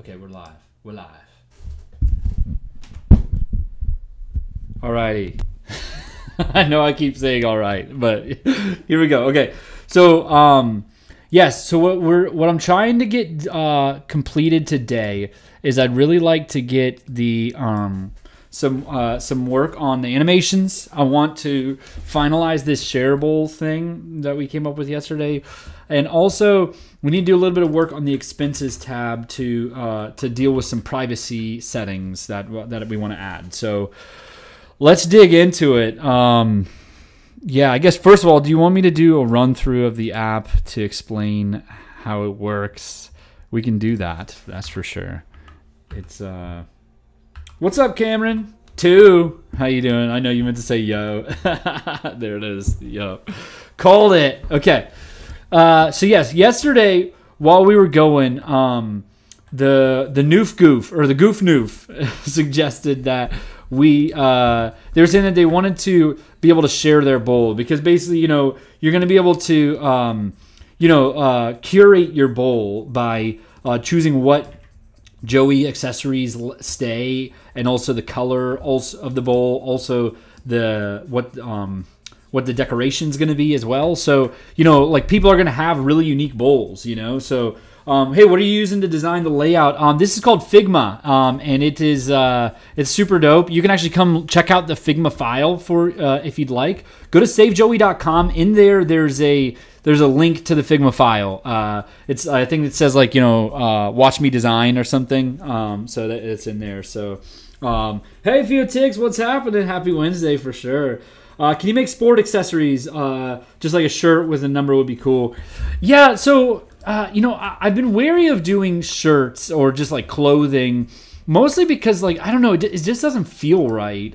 Okay, we're live. We're live. Alrighty. I know I keep saying all right, but here we go. Okay. So yes, so what I'm trying to get completed today is I'd really like to get the some work on the animations. I want to finalize this shareable thing that we came up with yesterday. And also, we need to do a little bit of work on the expenses tab to deal with some privacy settings that we want to add. So let's dig into it. Yeah, I guess first of all, do you want me to do a run through of the app to explain how it works? We can do that. That's for sure. It's what's up, Cameron? 2. How you doing? I know you meant to say yo. There it is. Yo. Called it. Okay. So yes, yesterday while we were going, the Noof Goof or the Goof Noof suggested that they were saying that they wanted to be able to share their bowl because basically, you're going to be able to, curate your bowl by choosing what Joey accessories stay and also the color also of the bowl, also what the decoration's going to be as well. So, like people are going to have really unique bowls, so hey, what are you using to design the layout? This is called Figma, and it's super dope. You can actually come check out the Figma file for if you'd like. Go to savejoey.com. In there, there's a link to the Figma file. I think it says watch me design or something. So that it's in there. So hey, Feotix, what's happening? Happy Wednesday for sure. Can you make sport accessories? Just like a shirt with a number would be cool. Yeah, so I've been wary of doing shirts or just like clothing, mostly because I don't know, it just doesn't feel right.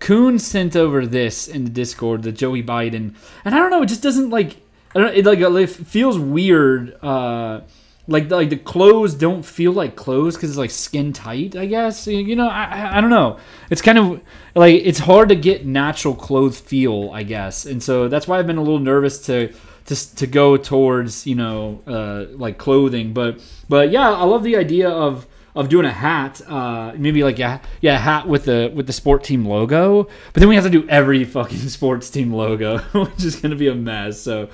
Kuhn sent over this in the Discord, the Joey Biden, and I don't know, it just doesn't it feels weird. The clothes don't feel like clothes because it's skin tight, I guess. I don't know. It's kind of it's hard to get natural clothes feel, I guess. And so that's why I've been a little nervous to go towards, clothing. But yeah, I love the idea of doing a hat, maybe a hat with the sport team logo. But then we have to do every fucking sports team logo, which is going to be a mess. So,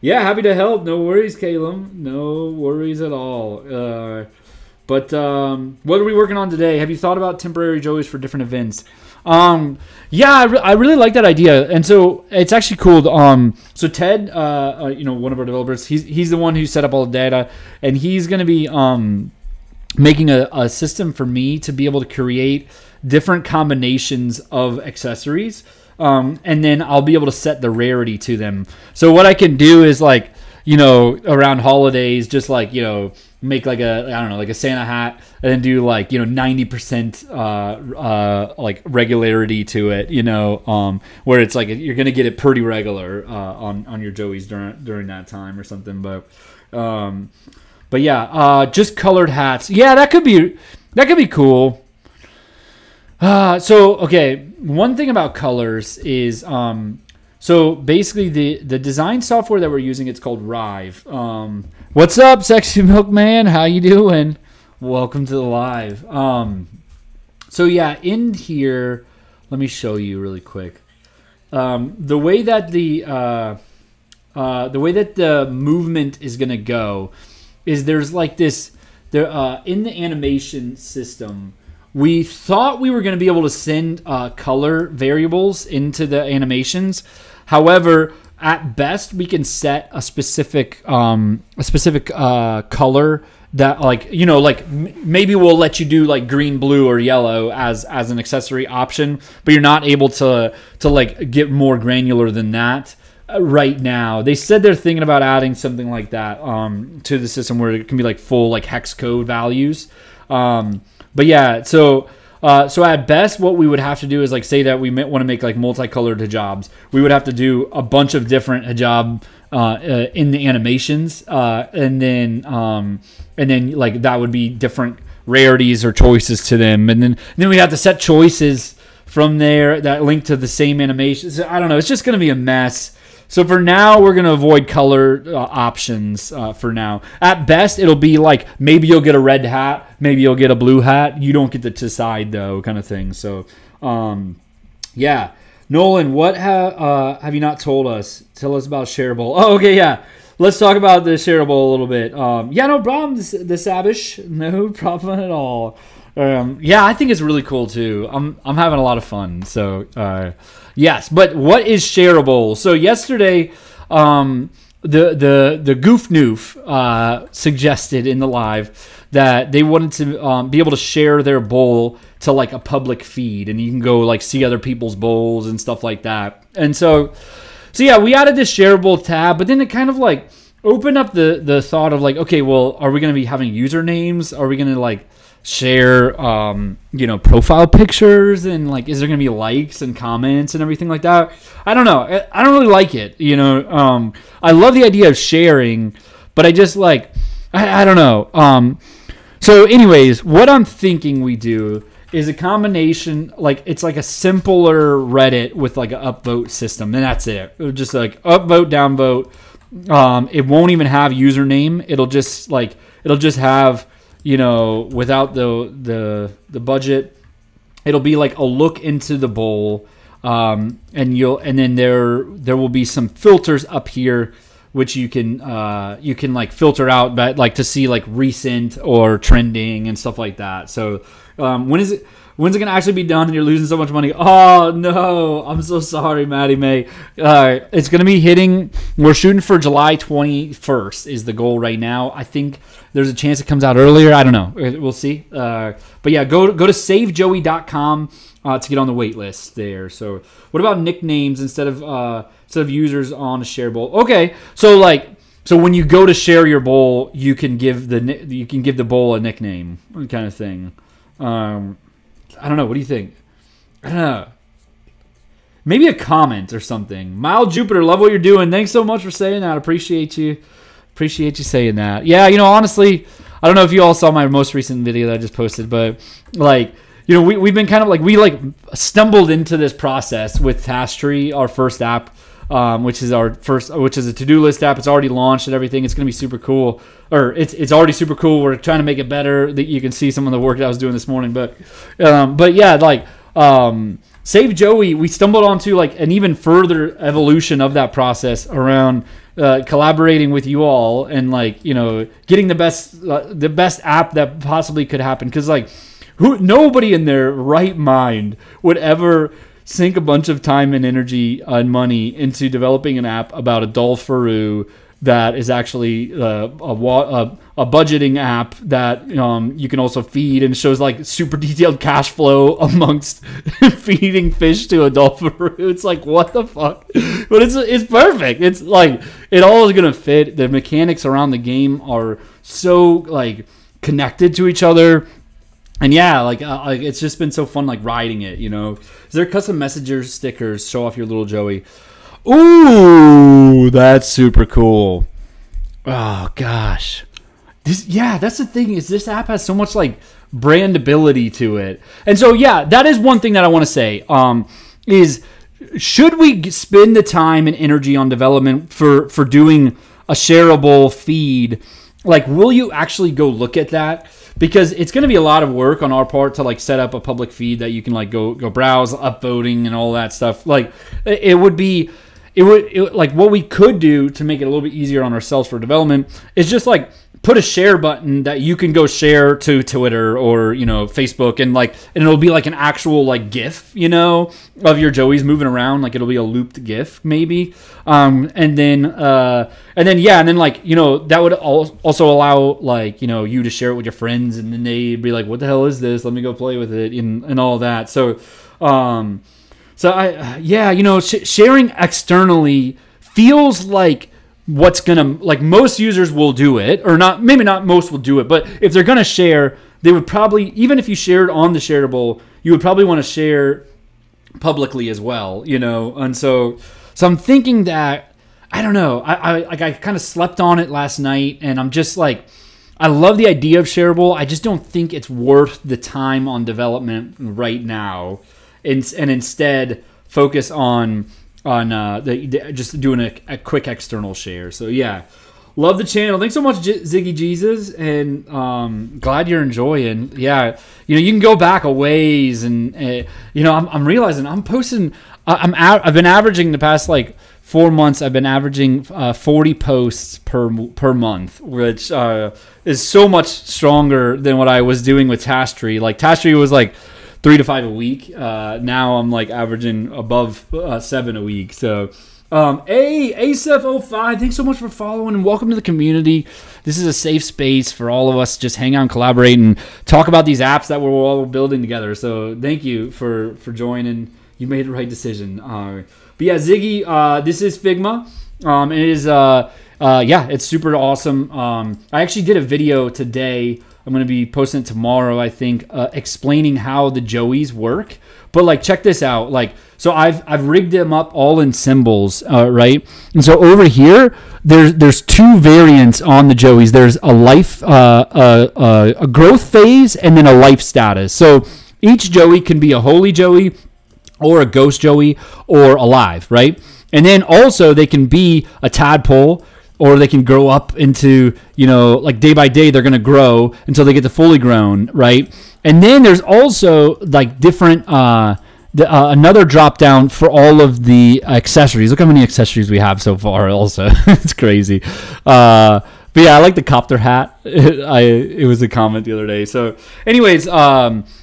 yeah, happy to help. No worries, Caleb. No worries at all. But what are we working on today? Have you thought about temporary Joeys for different events? Yeah, I really like that idea, and so it's actually cool. So Ted, one of our developers, he's the one who set up all the data, and he's going to be making a system for me to be able to create different combinations of accessories. And then I'll be able to set the rarity to them. So what I can do is around holidays, just make like a Santa hat, and then do 90% regularity to it, where it's you're gonna get it pretty regular on your Joeys during that time or something. But yeah, just colored hats. Yeah, that could be cool. So okay, one thing about colors is so basically the design software that we're using, it's called Rive. What's up, Sexy Milkman? How you doing? Welcome to the live. So yeah, in here, let me show you really quick. The way that the movement is gonna go is there's this in the animation system. We thought we were going to be able to send color variables into the animations. However, at best, we can set a specific color that maybe we'll let you do green, blue, or yellow as an accessory option, but you're not able to get more granular than that right now. They said they're thinking about adding something like that to the system where it can be full hex code values. But yeah, so at best, what we would have to do is say that we want to make multicolored hijabs. We would have to do a bunch of different hijab in the animations, and then that would be different rarities or choices to them, and then we have to set choices from there that link to the same animation. So I don't know. It's just going to be a mess. So for now, we're gonna avoid color options for now. At best, it'll be like maybe you'll get a red hat, maybe you'll get a blue hat. You don't get to decide though, kind of thing. So, yeah. Nolan, what have you not told us? Tell us about Shareable. Oh, okay, yeah. Let's talk about the Shareable a little bit. Yeah, no problem. The Sabish, no problem at all. Yeah, I think it's really cool too. I'm having a lot of fun. So yes, but what is Shareable? So yesterday, the Goof Noof suggested in the live that they wanted to be able to share their bowl to like a public feed, and you can go like see other people's bowls and stuff like that. And so yeah, we added this Shareable tab, but then it kind of like opened up the thought of like, okay, well, are we going to be having usernames? Are we going to like share profile pictures, and like is there gonna be likes and comments and everything like that? I don't know. I don't really like it. I love the idea of sharing, but I just like I don't know. So anyways, what I'm thinking we do is a combination, like it's like a simpler Reddit with like an upvote system, and that's it. Just like upvote, downvote. It won't even have username. It'll just have, without the budget, it'll be like a look into the bowl, and then there will be some filters up here which you can like filter out, but like to see like recent or trending and stuff like that. So when's it gonna actually be done and you're losing so much money? Oh no, I'm so sorry, Maddie May. It's gonna be hitting, we're shooting for July 21st is the goal right now. I think there's a chance it comes out earlier. I don't know, we'll see. But yeah, go to savejoey.com to get on the wait list there. So what about nicknames instead of users on a share bowl? Okay, so when you go to share your bowl, you can give the bowl a nickname kind of thing. I don't know. What do you think? I don't know. Maybe a comment or something. Mild Jupiter, love what you're doing. Thanks so much for saying that. Appreciate you saying that. Yeah, honestly, I don't know if you all saw my most recent video that I just posted, but we've been kind of like, we stumbled into this process with Accessory, our first app, which is a to-do list app. It's already launched and everything. It's going to be super cool, or it's already super cool. We're trying to make it better. That you can see some of the work that I was doing this morning, but yeah, Save Joey, we stumbled onto an even further evolution of that process around collaborating with you all and getting the best app that possibly could happen, because nobody in their right mind would ever sink a bunch of time and energy and money into developing an app about a Dolpharoo that is actually a budgeting app that you can also feed and shows super detailed cash flow amongst feeding fish to a Dolpharoo. It's what the fuck? But it's perfect. It's it all is gonna fit. The mechanics around the game are so connected to each other. And yeah, it's just been so fun, riding it, Is there custom messenger stickers? Show off your little Joey. Ooh, that's super cool. Oh, gosh. That's the thing, is this app has so much, brandability to it. And so, yeah, that is one thing that I want to say, is should we spend the time and energy on development for doing a shareable feed? Will you actually go look at that? Because it's going to be a lot of work on our part to set up a public feed that you can go browse, upvoting and all that stuff. What we could do to make it a little bit easier on ourselves for development is just put a share button that you can go share to Twitter or Facebook, and it'll be an actual GIF of your Joeys moving around, it'll be a looped GIF maybe, and then that would also allow you to share it with your friends, and then they'd be what the hell is this? Let me go play with it and all that. So sharing externally feels what's gonna most users will do it, or not, maybe not most will do it, but if they're gonna share, they would probably, even if you shared on the Shareable, you would probably want to share publicly as well, and so I'm thinking that, I don't know, I kind of slept on it last night, and I'm just I love the idea of Shareable. I just don't think it's worth the time on development right now, and instead focus on on just doing a quick external share. So yeah, love the channel. Thanks so much, Ziggy Jesus, and glad you're enjoying. Yeah, you can go back a ways, and I'm realizing I'm posting. I've been averaging the past like 4 months. I've been averaging 40 posts per month, which is so much stronger than what I was doing with Tastry. Like Tastry was like 3 to 5 a week. Now I'm like averaging above 7 a week. So, ASEF05, thanks so much for following and welcome to the community. This is a safe space for all of us to just hang out and collaborate and talk about these apps that we're all building together. So thank you for joining. You made the right decision. But yeah, Ziggy, this is Figma. It is, it's super awesome. I actually did a video today. I'm going to be posting it tomorrow, I think, explaining how the Joeys work. But like, check this out. Like, so I've rigged them up all in symbols, right? And so over here, there's 2 variants on the Joeys. There's a life, a growth phase, and then a life status. So each Joey can be a holy Joey, or a ghost Joey, or alive, right? And then also they can be a tadpole, or they can grow up into, like day by day, they're going to grow until they get to fully grown, right? And then there's also like different, another drop down for all of the accessories. Look how many accessories we have so far also. It's crazy. But yeah, I like the copter hat. It was a comment the other day. So anyways,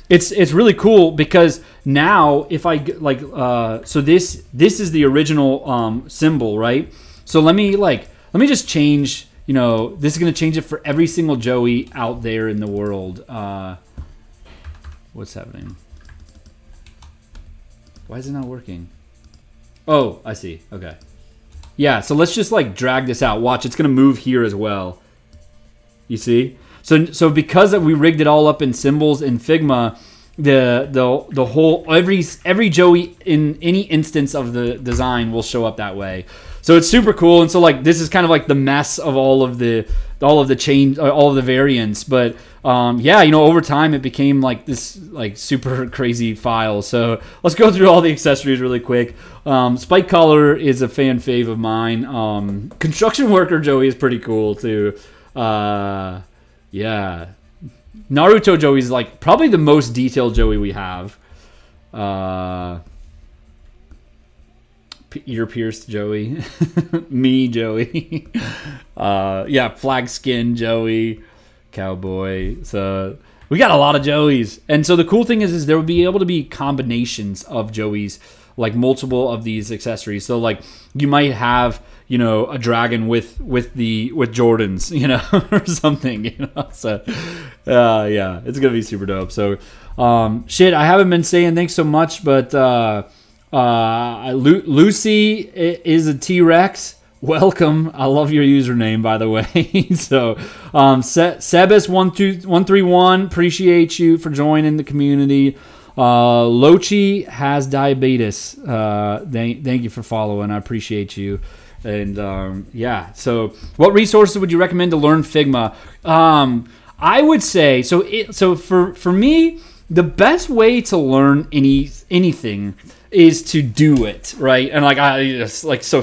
it's really cool because now if I like, so this is the original symbol, right? So let me just change, this is going to change it for every single Joey out there in the world. What's happening? Why is it not working? Oh, I see. Okay. Yeah, so let's just like drag this out. Watch, it's going to move here as well. You see? So because we rigged it all up in symbols in Figma, the whole every Joey in any instance of the design will show up that way. So it's super cool. And so like this is kind of like the mess of all of the change, all of the variants. But yeah, over time it became like this like super crazy file. So let's go through all the accessories really quick. Spike collar is a fan fave of mine. Construction worker Joey is pretty cool too. Yeah. Naruto Joey is like probably the most detailed Joey we have. Ear pierced Joey. Me Joey. Yeah, flag skin Joey. Cowboy. So we got a lot of Joeys. And so the cool thing is there will be able to be combinations of Joeys, like multiple of these accessories. So like you might have, a dragon with Jordans, or something, So yeah, it's gonna be super dope. So shit, I haven't been saying thanks so much, but Lucy is a T-Rex. Welcome. I love your username, by the way. So Sebas131, appreciate you for joining the community. Lochi has diabetes. Thank you for following. I appreciate you. And yeah, so what resources would you recommend to learn Figma? I would say so for me, the best way to learn anything is to do it, right? And like it's so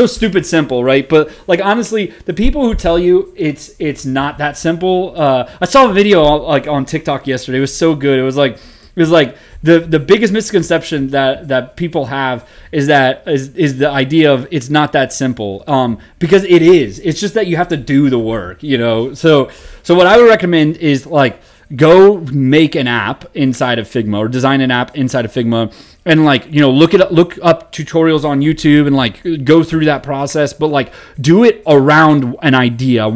stupid simple, right? But like honestly, the people who tell you it's not that simple. I saw a video like on TikTok yesterday. It was so good. It was like the biggest misconception that people have is the idea of it's not that simple, because it is. It's just that you have to do the work, So what I would recommend is like go make an app inside of Figma or design an app inside of Figma, and like look up tutorials on YouTube and like go through that process. But like do it around one idea,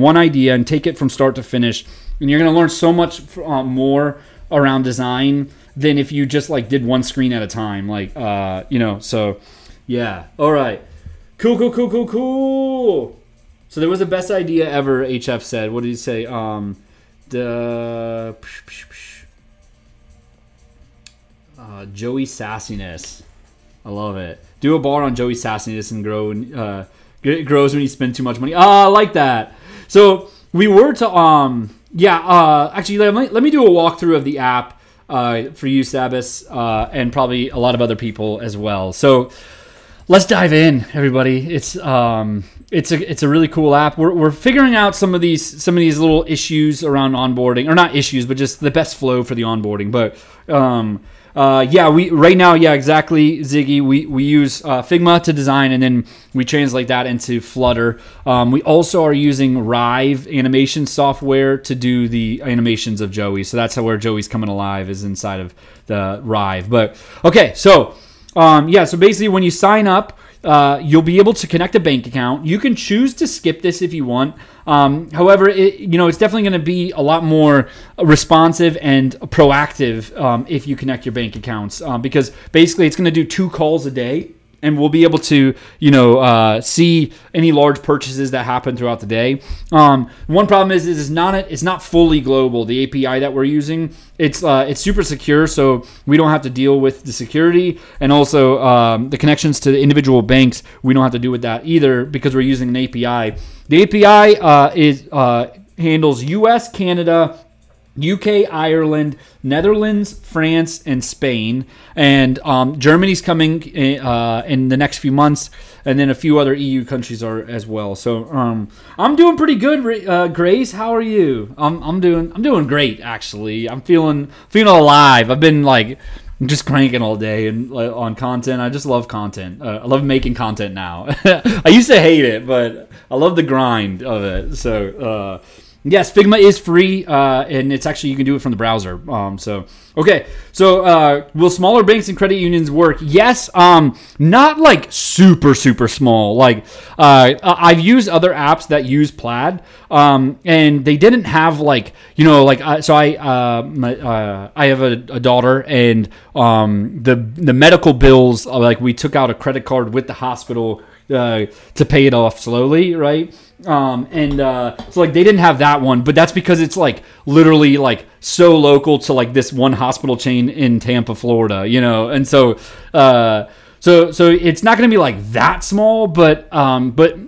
and take it from start to finish, and you're gonna learn so much more around design than if you just like did one screen at a time, like so yeah. All right, cool. So there was the best idea ever, HF said. What did he say? Joey sassiness, I love it. Do a bar on Joey sassiness and it grows when you spend too much money. I like that. So we were to actually let me do a walkthrough of the app for you, Sabas, and probably a lot of other people as well. So let's dive in, everybody. It's a really cool app. We're figuring out some of these little issues around onboarding, or not issues, but just the best flow for the onboarding. But we right now, exactly, Ziggy. We use Figma to design, and then we translate that into Flutter. We also are using Rive animation software to do the animations of Joey. So that's where Joey's coming alive, is inside of the Rive. But okay, so so basically when you sign up, you'll be able to connect a bank account. You can choose to skip this if you want. However, it's definitely going to be a lot more responsive and proactive if you connect your bank accounts, because basically it's going to do 2 calls a day. And we'll be able to, see any large purchases that happen throughout the day. One problem is it's not fully global. The API that we're using, it's super secure, so we don't have to deal with the security, and also the connections to the individual banks. We don't have to do with that either, because we're using an API. The API handles U.S., Canada, UK, Ireland, Netherlands, France, and Spain, and Germany's coming in the next few months, and then a few other EU countries are as well. So I'm doing pretty good. Grace, how are you? I'm doing great, actually. I'm feeling alive. I've been just cranking all day and on content. I just love content. I love making content now. I used to hate it, but I love the grind of it. So. Yes, Figma is free, and it's actually, you can do it from the browser. Will smaller banks and credit unions work? Yes, not super small. I've used other apps that use Plaid, and they didn't have I have a daughter, and the medical bills, we took out a credit card with the hospital to pay it off slowly, right? So they didn't have that one, but that's because it's literally so local to this one hospital chain in Tampa, Florida, and so it's not going to be that small, but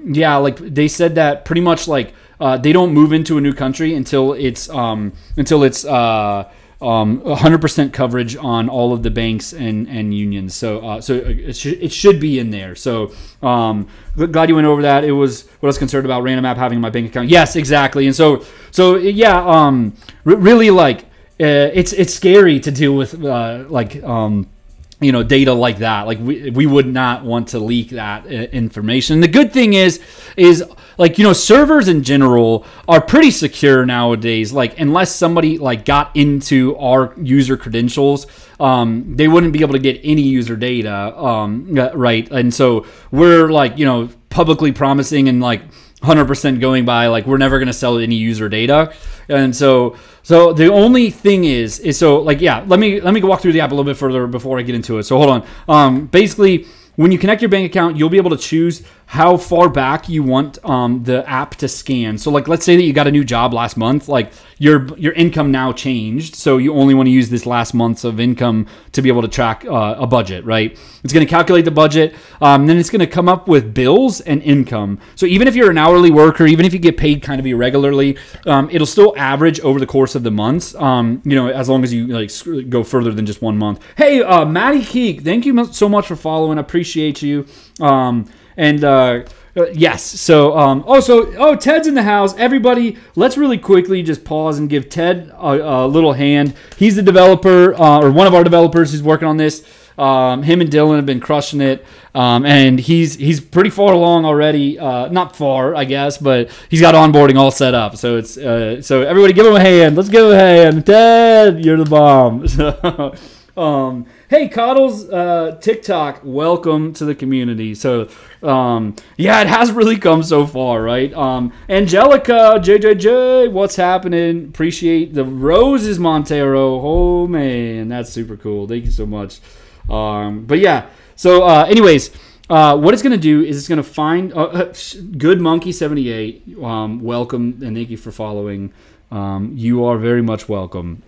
yeah, they said that pretty much they don't move into a new country until it's 100% coverage on all of the banks and unions. So it should be in there. So glad you went over that. It was what I was concerned about, random app having my bank account. Yes, exactly. And so yeah, really it's scary to deal with data like that. We would not want to leak that information. The good thing is servers in general are pretty secure nowadays. Unless somebody got into our user credentials, they wouldn't be able to get any user data, right? And so we're publicly promising and 100% going by we're never going to sell any user data. And so the only thing is let me walk through the app a little bit further before I get into it. So hold on. Basically, when you connect your bank account, you'll be able to choose how far back you want the app to scan. So let's say that you got a new job last month, your income now changed, so you only want to use this last month's of income to be able to track a budget, right? It's going to calculate the budget, then it's going to come up with bills and income. So even if you're an hourly worker, even if you get paid kind of irregularly, it'll still average over the course of the months, as long as you go further than just 1 month. Hey, Maddie Keek, thank you so much for following. I appreciate you. Yes. So, Ted's in the house. Everybody, let's really quickly just pause and give Ted a little hand. He's the developer, or one of our developers who's working on this. Him and Dylan have been crushing it, and he's pretty far along already. Not far, I guess, but he's got onboarding all set up. So it's so everybody, give him a hand. Let's give him a hand. Ted, you're the bomb. So, hey, Coddles, TikTok, welcome to the community. So, yeah, it has really come so far, right? Angelica, JJJ, what's happening? Appreciate the roses, Montero. Oh, man, that's super cool. Thank you so much. But, yeah, so, anyways, what it's going to do is it's going to find Good Monkey 78. Welcome, and thank you for following. You are very much welcome.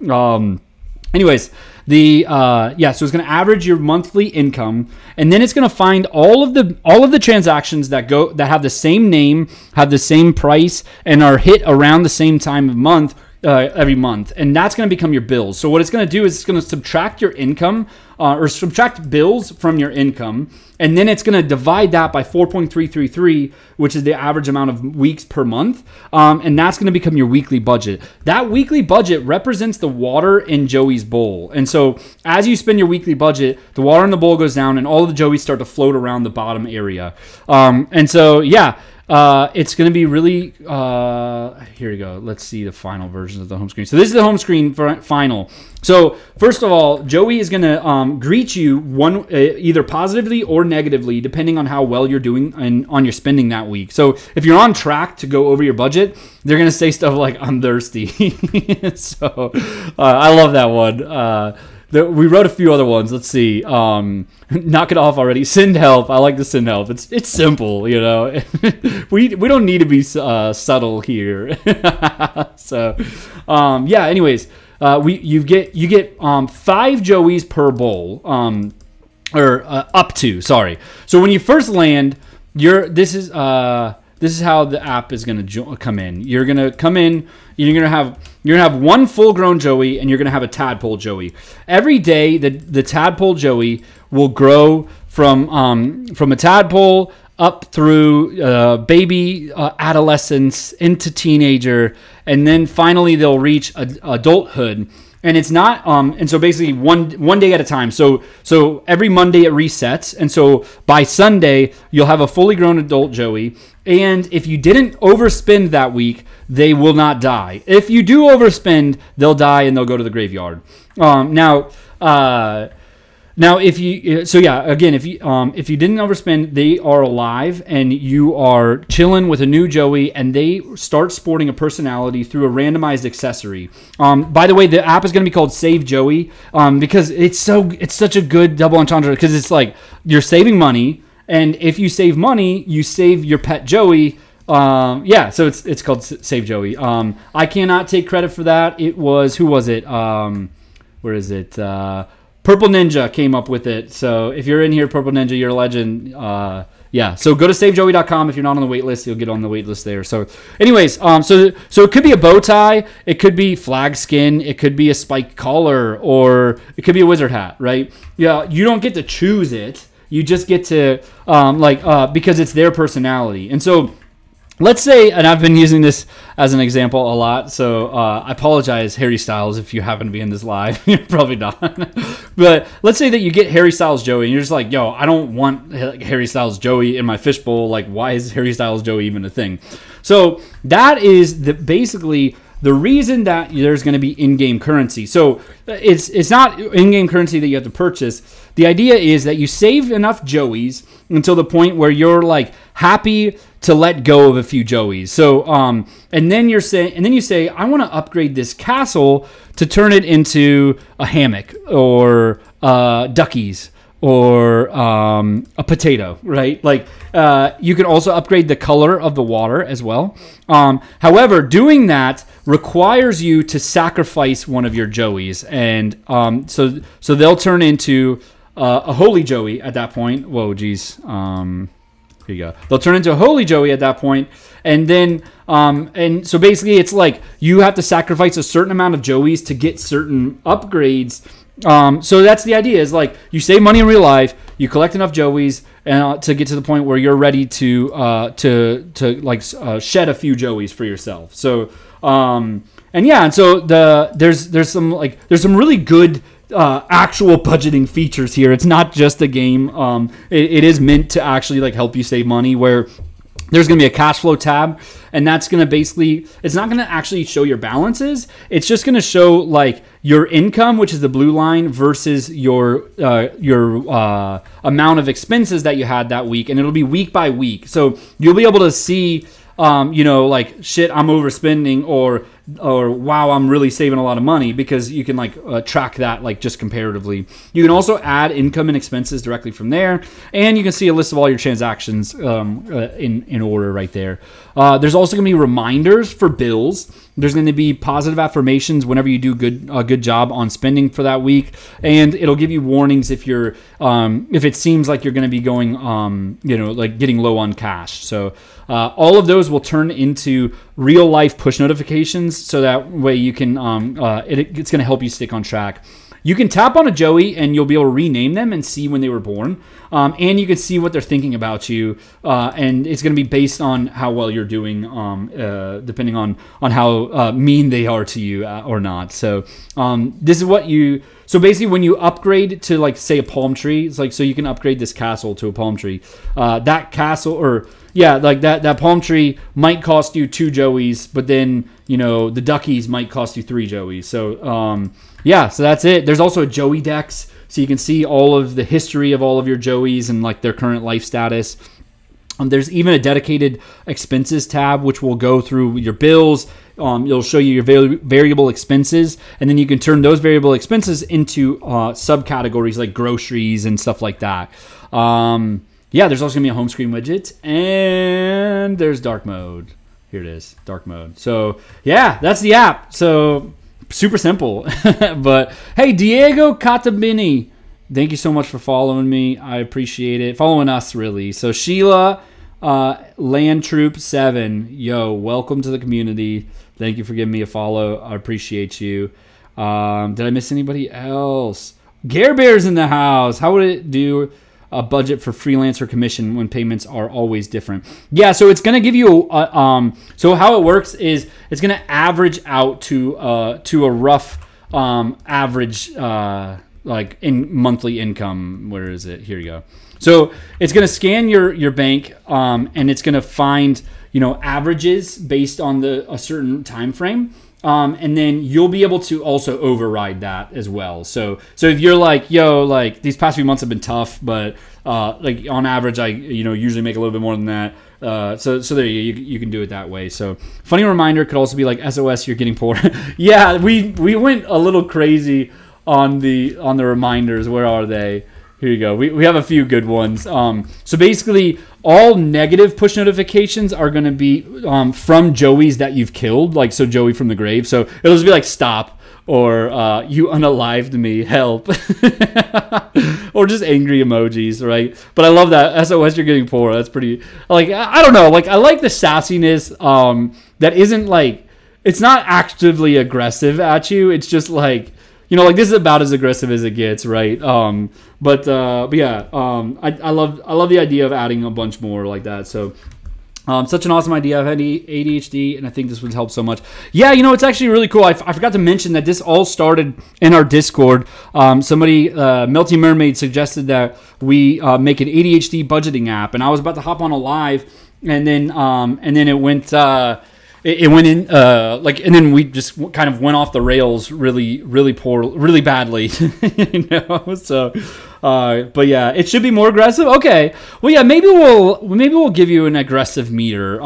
Anyways, so it's going to average your monthly income, and then it's going to find all of the transactions that have the same name, have the same price, and are hit around the same time of month, every month, and that's going to become your bills. So what it's going to do is it's going to subtract your income or subtract bills from your income, and then it's going to divide that by 4.333, which is the average amount of weeks per month, and that's going to become your weekly budget. That weekly budget represents the water in Joey's bowl, and so as you spend your weekly budget, the water in the bowl goes down, and all of the Joeys start to float around the bottom area. And so, yeah. It's going to be really, here we go. Let's see the final version of the home screen. So this is the home screen for final. So first of all, Joey is going to greet you either positively or negatively, depending on how well you're doing on your spending that week. So if you're on track to go over your budget, they're going to say stuff like, I'm thirsty. So I love that one. We wrote a few other ones. Let's see. Knock it off already. Send help. I like the send help. It's simple, you know. we don't need to be subtle here. So, yeah. Anyways, you get 5 Joeys per bowl, or up to. Sorry. So when you first land, this is how the app is going to come in. You're going to come in. You're gonna have one full-grown Joey, and you're gonna have a tadpole Joey. Every day, the tadpole Joey will grow from a tadpole up through baby adolescence into teenager, and then finally they'll reach adulthood. And it's not, and so basically one day at a time. So every Monday it resets, and so by Sunday you'll have a fully grown adult Joey. And if you didn't overspend that week, they will not die. If you do overspend, they'll die and they'll go to the graveyard. Now if you if you didn't overspend, they are alive and you are chilling with a new Joey, and they start sporting a personality through a randomized accessory. By the way, the app is going to be called Save Joey, because it's such a good double entendre, because it's like you're saving money, and if you save money, you save your pet Joey. So it's called Save Joey. I cannot take credit for that. It was, who was it? Where is it? Purple Ninja came up with it. So if you're in here, Purple Ninja, you're a legend. So go to savejoey.com. If you're not on the wait list, you'll get on the wait list there. So anyways, so it could be a bow tie, it could be flag skin, it could be a spike collar, or it could be a wizard hat, right? Yeah, you don't get to choose it. You just get to, because it's their personality. And so let's say, and I've been using this as an example a lot, so I apologize, Harry Styles, if you happen to be in this live. You're probably not. But let's say that you get Harry Styles Joey, and you're just like, yo, I don't want Harry Styles Joey in my fishbowl. Like, why is Harry Styles Joey even a thing? So that is basically the reason that there's going to be in-game currency. So it's not in-game currency that you have to purchase. The idea is that you save enough Joeys until the point where you're like happy to let go of a few Joeys. So and then you say, I want to upgrade this castle to turn it into a hammock or duckies or a potato, right? Like you can also upgrade the color of the water as well. However, doing that requires you to sacrifice one of your Joeys, and so they'll turn into a holy Joey at that point. Whoa, geez. Here you go. They'll turn into a holy Joey at that point, and then and so basically it's like you have to sacrifice a certain amount of Joeys to get certain upgrades. So that's the idea, is like you save money in real life, you collect enough Joeys to get to the point where you're ready to shed a few Joeys for yourself. So and so there's some really good actual budgeting features here. It's not just a game. It is meant to actually like help you save money, where there's going to be a cash flow tab, and that's going to basically, it's not going to actually show your balances. It's just going to show like your income, which is the blue line, versus your amount of expenses that you had that week, and it'll be week by week. So you'll be able to see, like, shit, I'm overspending, or wow, I'm really saving a lot of money, because you can track that like just comparatively. You can also add income and expenses directly from there, and you can see a list of all your transactions in order right there. There's also going to be reminders for bills. There's going to be positive affirmations whenever you do a good job on spending for that week, and it'll give you warnings if you're if it seems like you're going to be going like getting low on cash. So all of those will turn into real life push notifications, so that way you can it's going to help you stick on track. You can tap on a Joey and you'll be able to rename them and see when they were born. And you can see what they're thinking about you. And it's going to be based on how well you're doing, depending on how mean they are to you or not. So this is what you... So basically when you upgrade to, like, say a palm tree, it's like, so you can upgrade this castle to a palm tree. That castle, or... Yeah, like that palm tree might cost you 2 Joeys, but then, you know, the duckies might cost you 3 Joeys. So, yeah, so that's it. There's also a Joey Dex, so you can see all of the history of all of your Joeys and, like, their current life status. There's even a dedicated expenses tab, which will go through your bills. It'll show you your variable expenses, and then you can turn those variable expenses into subcategories like groceries and stuff like that. Yeah, there's also going to be a home screen widget, and there's dark mode. Here it is, dark mode. So, yeah, that's the app. So, super simple. But, hey, Diego Catabini, thank you so much for following me. I appreciate it. Following us, really. So, Sheila Land Troop 7, yo, welcome to the community. Thank you for giving me a follow. I appreciate you. Did I miss anybody else? Gare Bear's in the house. How would it do a budget for freelancer commission when payments are always different? Yeah, so it's going to give you so how it works is it's going to average out to a rough average like in monthly income. Where is it? Here you go. So it's going to scan your bank and it's going to find, you know, averages based on a certain time frame. And then you'll be able to also override that as well. So if you're like, yo, like these past few months have been tough, but like on average, I usually make a little bit more than that. So there you can do it that way. So funny reminder could also be like, SOS, you're getting poor. Yeah, we went a little crazy on the reminders. Where are they? Here you go. We have a few good ones. So basically, all negative push notifications are going to be from Joeys that you've killed, like so Joey from the grave. So it'll just be like stop or you unalived me, help, or just angry emojis, right? But I love that SOS, you're getting poor. That's pretty. Like I don't know. Like I like the sassiness that isn't like it's not actively aggressive at you. It's just like, you know, like this is about as aggressive as it gets, right? But yeah, I love the idea of adding a bunch more like that. So, such an awesome idea. I've had ADHD, and I think this would help so much. Yeah, you know, it's actually really cool. I forgot to mention that this all started in our Discord. Somebody, Melty Mermaid, suggested that we make an ADHD budgeting app, and I was about to hop on a live, and then it went. It went in and then we just kind of went off the rails really badly, you know. So, but yeah, it should be more aggressive. Okay, well yeah, maybe we'll give you an aggressive meter.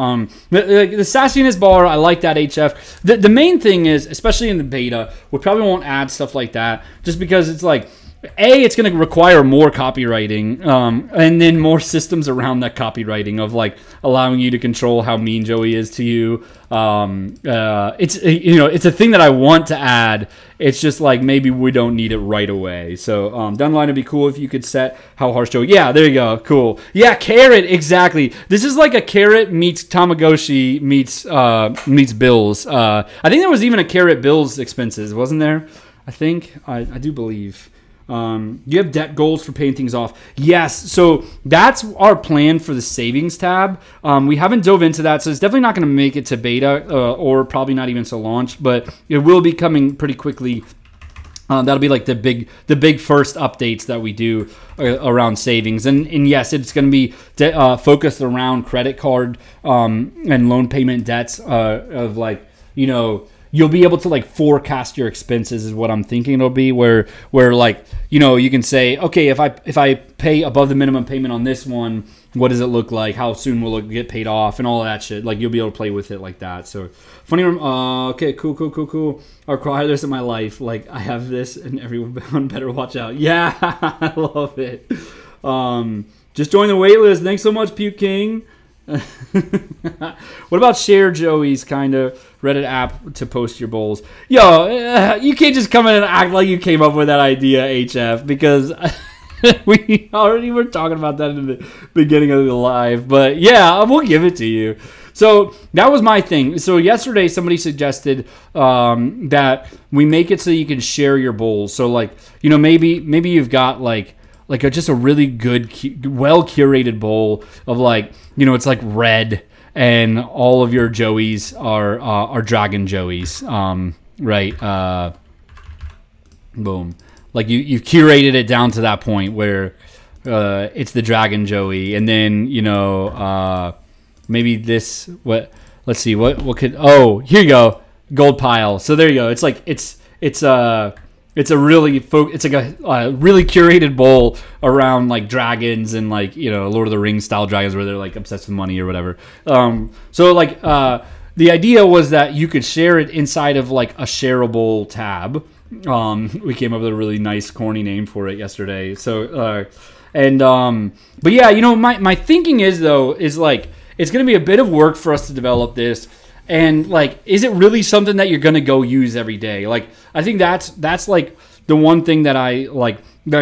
The sassiness bar, I like that, HF. The main thing is, especially in the beta, we probably won't add stuff like that just because it's like, it's going to require more copywriting, and then more systems around that copywriting of like allowing you to control how mean Joey is to you. It's a thing that I want to add. It's just like maybe we don't need it right away. So down the line, it'd be cool if you could set how harsh Joey. Yeah, there you go. Cool. Yeah, carrot. Exactly. This is like a carrot meets Tamagotchi meets bills. I think there was even a carrot bills expenses, wasn't there? I think I do believe. You have debt goals for paying things off. Yes, so that's our plan for the savings tab. We haven't dove into that, so it's definitely not going to make it to beta or probably not even to launch, but it will be coming pretty quickly. That'll be like the big first updates that we do around savings. And yes, it's going to be focused around credit card and loan payment debts of like, you know, you'll be able to like forecast your expenses is what I'm thinking it'll be, where like, you know, you can say, okay, if I pay above the minimum payment on this one, what does it look like? How soon will it get paid off and all of that shit? Like you'll be able to play with it like that. So funny. Okay, cool. I'll cry this in my life. Like I have this and everyone better watch out. Yeah, I love it. Just join the waitlist. Thanks so much, Puke King. What about share Joey's kind of Reddit app to post your bowls? Yo, you can't just come in and act like you came up with that idea, HF, because We already were talking about that in the beginning of the live, but yeah, we'll give it to you. So that was my thing. So yesterday somebody suggested that we make it so you can share your bowls. So like, you know, maybe you've got just a really good, well curated bowl of like, you know, it's like red and all of your Joeys are Dragon Joeys, right? Boom. Like you've curated it down to that point where it's the Dragon Joey, and then you know maybe this let's see what could here you go, gold pile. So there you go. It's like it's a really it's like a really curated bowl around like dragons and like, you know, Lord of the Rings style dragons where they're like obsessed with money or whatever. So like the idea was that you could share it inside of like a shareable tab. We came up with a really nice corny name for it yesterday. So but yeah, you know, my thinking is like it's going to be a bit of work for us to develop this. And like, is it really something that you're going to go use every day? Like, I think that's like the one thing that I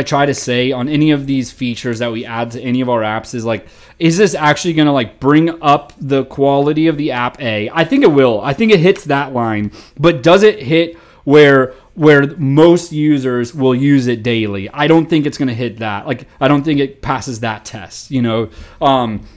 try to say on any of these features that we add to any of our apps is like, is this actually going to like bring up the quality of the app? I think it will. I think it hits that line, but does it hit where most users will use it daily? I don't think it's going to hit that. Like, I don't think it passes that test, you know?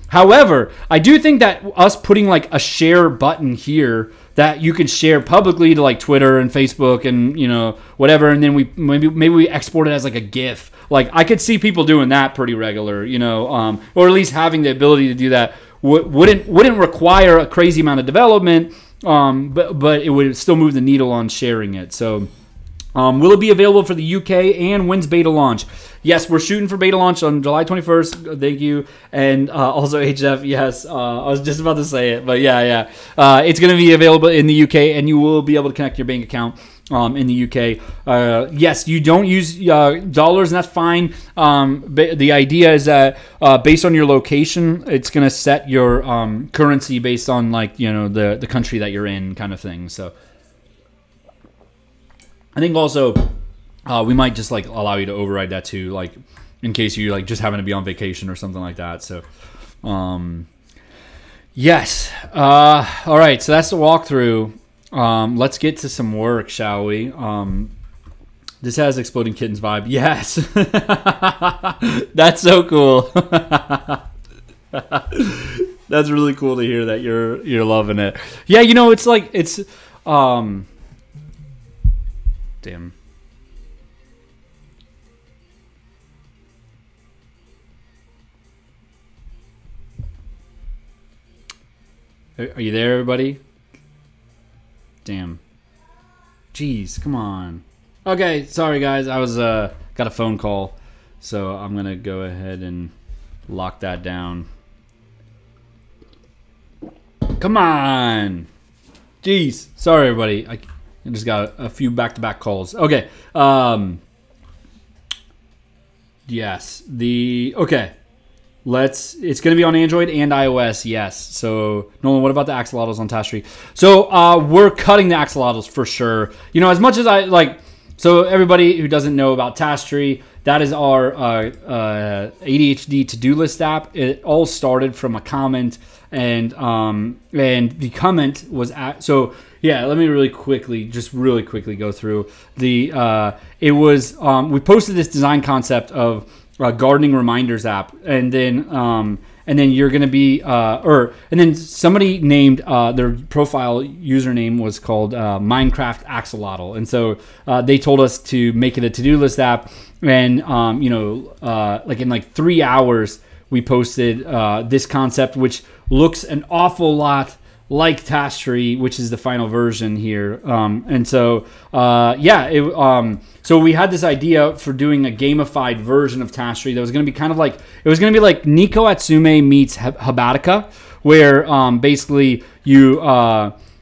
However, I do think that us putting like a share button here that you could share publicly to like Twitter and Facebook and, you know, whatever. And then maybe we export it as like a GIF. Like, I could see people doing that pretty regular, you know, or at least having the ability to do that wouldn't require a crazy amount of development. But it would still move the needle on sharing it. So, will it be available for the UK, and when's beta launch? Yes, we're shooting for beta launch on July 21st. Thank you. And also HF, yes, I was just about to say it, but yeah. It's going to be available in the UK, and you will be able to connect your bank account in the UK. Yes, you don't use dollars, and that's fine. The idea is that based on your location, it's going to set your currency based on, like, you know, the country that you're in, kind of thing. So I think also we might just like allow you to override that too, like in case you like just happen to be on vacation or something like that. So yes. All right, so that's the walkthrough. Let's get to some work, shall we? This has Exploding Kittens vibe. Yes. That's so cool. That's really cool to hear that you're loving it. Yeah, you know, it's like it's damn. Are you there, everybody? Damn. Jeez, come on. Okay, sorry guys. I was got a phone call, so I'm gonna go ahead and lock that down. Come on. Jeez. Sorry everybody. I just got a few back-to-back calls. Okay. Yes. Okay. It's going to be on Android and iOS, yes. So, Nolan, what about the axolotls on Tasty? So, we're cutting the axolotls for sure. You know, as much as I like, so everybody who doesn't know about Tasty, that is our ADHD to-do list app. It all started from a comment, and the comment was so yeah. Let me really quickly go through the. It was we posted this design concept of gardening reminders app, and then you're gonna be and then somebody named their profile username was called Minecraft Axolotl, and so they told us to make it a to-do list app, and like in like 3 hours we posted this concept, which looks an awful lot like Tasty, which is the final version here. And so, so we had this idea for doing a gamified version of Tasty that was going to be kind of like, it was going to be like Nico Atsume meets Habatica, where basically you,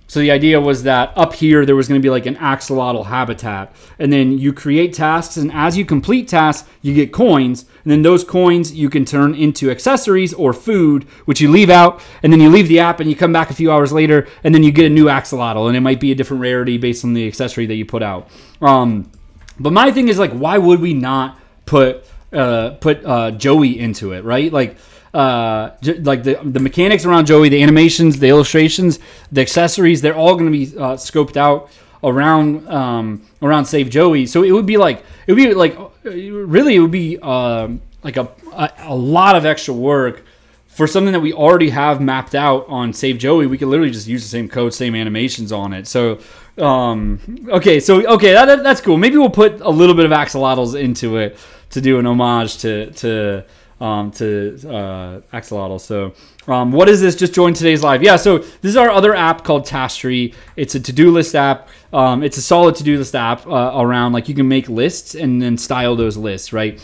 so the idea was that up here there was going to be like an axolotl habitat, and then you create tasks, and as you complete tasks you get coins, and then those coins you can turn into accessories or food, which you leave out, and then you leave the app and you come back a few hours later and then you get a new axolotl, and it might be a different rarity based on the accessory that you put out. But my thing is, like, why would we not put Joey into it, right? Like the mechanics around Joey, the animations, the illustrations, the accessories, they're all going to be scoped out around Save Joey. So it would be like a lot of extra work for something that we already have mapped out on Save Joey. We could literally just use the same code, same animations on it. So that's cool. Maybe we'll put a little bit of axolotls into it to do an homage to axolotl. So what is this? Just join today's live. Yeah, so this is our other app called Accessory. It's a to-do list app. It's a solid to-do list app around, like, you can make lists and then style those lists, right?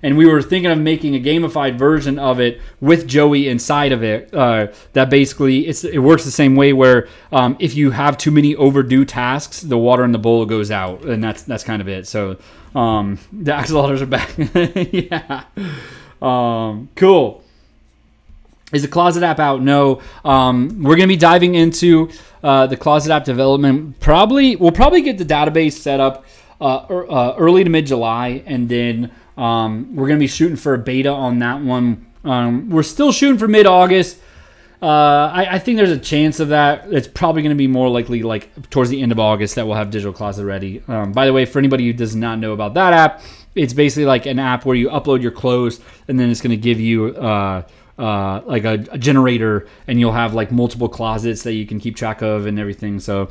And we were thinking of making a gamified version of it with Joey inside of it. That basically it works the same way, where if you have too many overdue tasks, the water in the bowl goes out, and that's kind of it. So the axolotls are back. Yeah. Cool. Is the Closet app out? No. We're going to be diving into the Closet app development. We'll probably get the database set up early to mid-July, and then we're going to be shooting for a beta on that one. We're still shooting for mid-August. I think there's a chance of that. It's probably going to be more likely like towards the end of August that we'll have Digital Closet ready. By the way, for anybody who does not know about that app, it's basically like an app where you upload your clothes, and then it's going to give you like a generator, and you'll have like multiple closets that you can keep track of and everything. So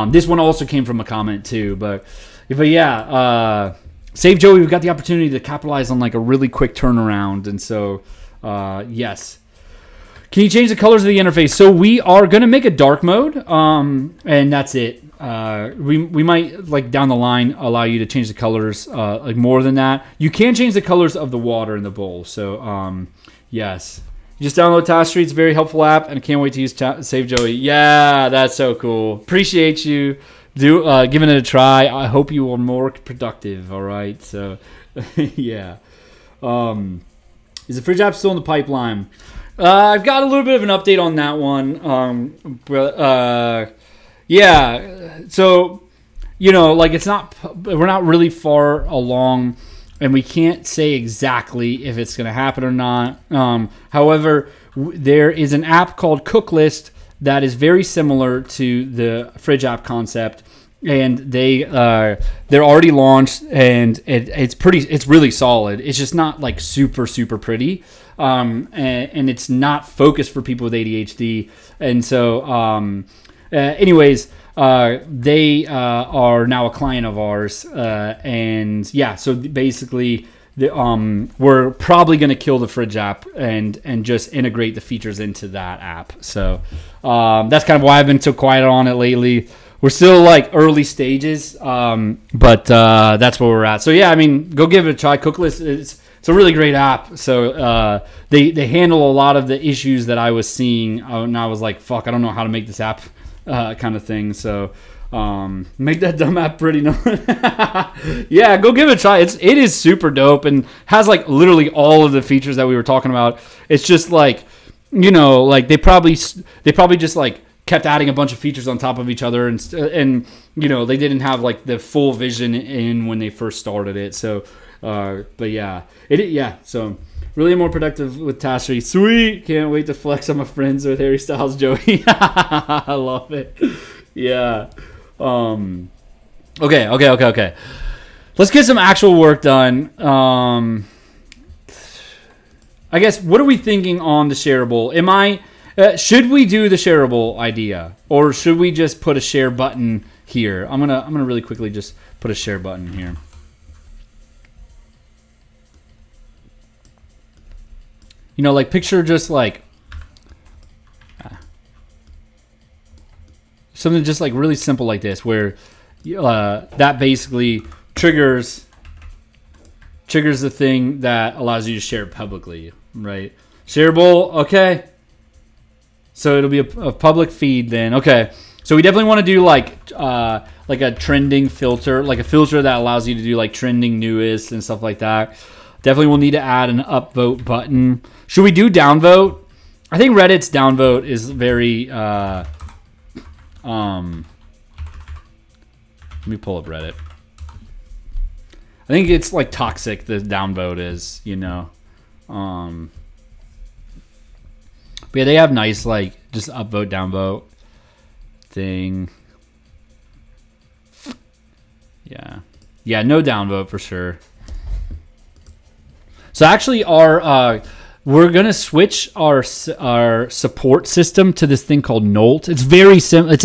this one also came from a comment too. But yeah, Save Joey, we've got the opportunity to capitalize on like a really quick turnaround. And so yes. Can you change the colors of the interface? So we are going to make a dark mode, and that's it. We might, like, down the line allow you to change the colors like more than that. You can change the colors of the water in the bowl. So yes, just download Accessory. It's a very helpful app, and I can't wait to use Save Joey. Yeah, that's so cool. Appreciate you giving it a try. I hope you are more productive. All right, so yeah. Is the fridge app still in the pipeline? I've got a little bit of an update on that one. Yeah, so, you know, like, we're not really far along, and we can't say exactly if it's going to happen or not. However, there is an app called Cooklist that is very similar to the fridge app concept, and they're already launched, and it's really solid. It's just not like super pretty. And it's not focused for people with ADHD. And so, anyways, they are now a client of ours. And yeah, so basically, we're probably going to kill the fridge app and just integrate the features into that app. So that's kind of why I've been so quiet on it lately. We're still like early stages, but that's where we're at. So yeah, I mean, go give it a try. Cooklist it's a really great app. So they handle a lot of the issues that I was seeing, and I was like, fuck, I don't know how to make this app kind of thing. So make that dumb app pretty. Yeah, go give it a try. It is super dope and has like literally all of the features that we were talking about. It's just like, you know, like they probably just like kept adding a bunch of features on top of each other, and you know, they didn't have like the full vision in when they first started it. So but yeah, so really more productive with Accessory. Sweet, can't wait to flex on my friends with Harry Styles Joey. I love it. Yeah. Okay. Let's get some actual work done. I guess, what are we thinking on the shareable? Should we do the shareable idea, or should we just put a share button here? I'm gonna really quickly just put a share button here. You know, like, picture just like something just like really simple like this, where that basically triggers the thing that allows you to share it publicly, right? Shareable, okay. So it'll be a public feed then. Okay. So we definitely want to do like a trending filter, like a filter that allows you to do like trending newest and stuff like that. Definitely will need to add an upvote button. Should we do downvote? I think Reddit's downvote is very let me pull up Reddit. I think it's like toxic. The downvote is, you know. But yeah, they have nice like just upvote downvote thing. Yeah, no downvote for sure. So actually, we're gonna switch our support system to this thing called Nolt. It's very similar.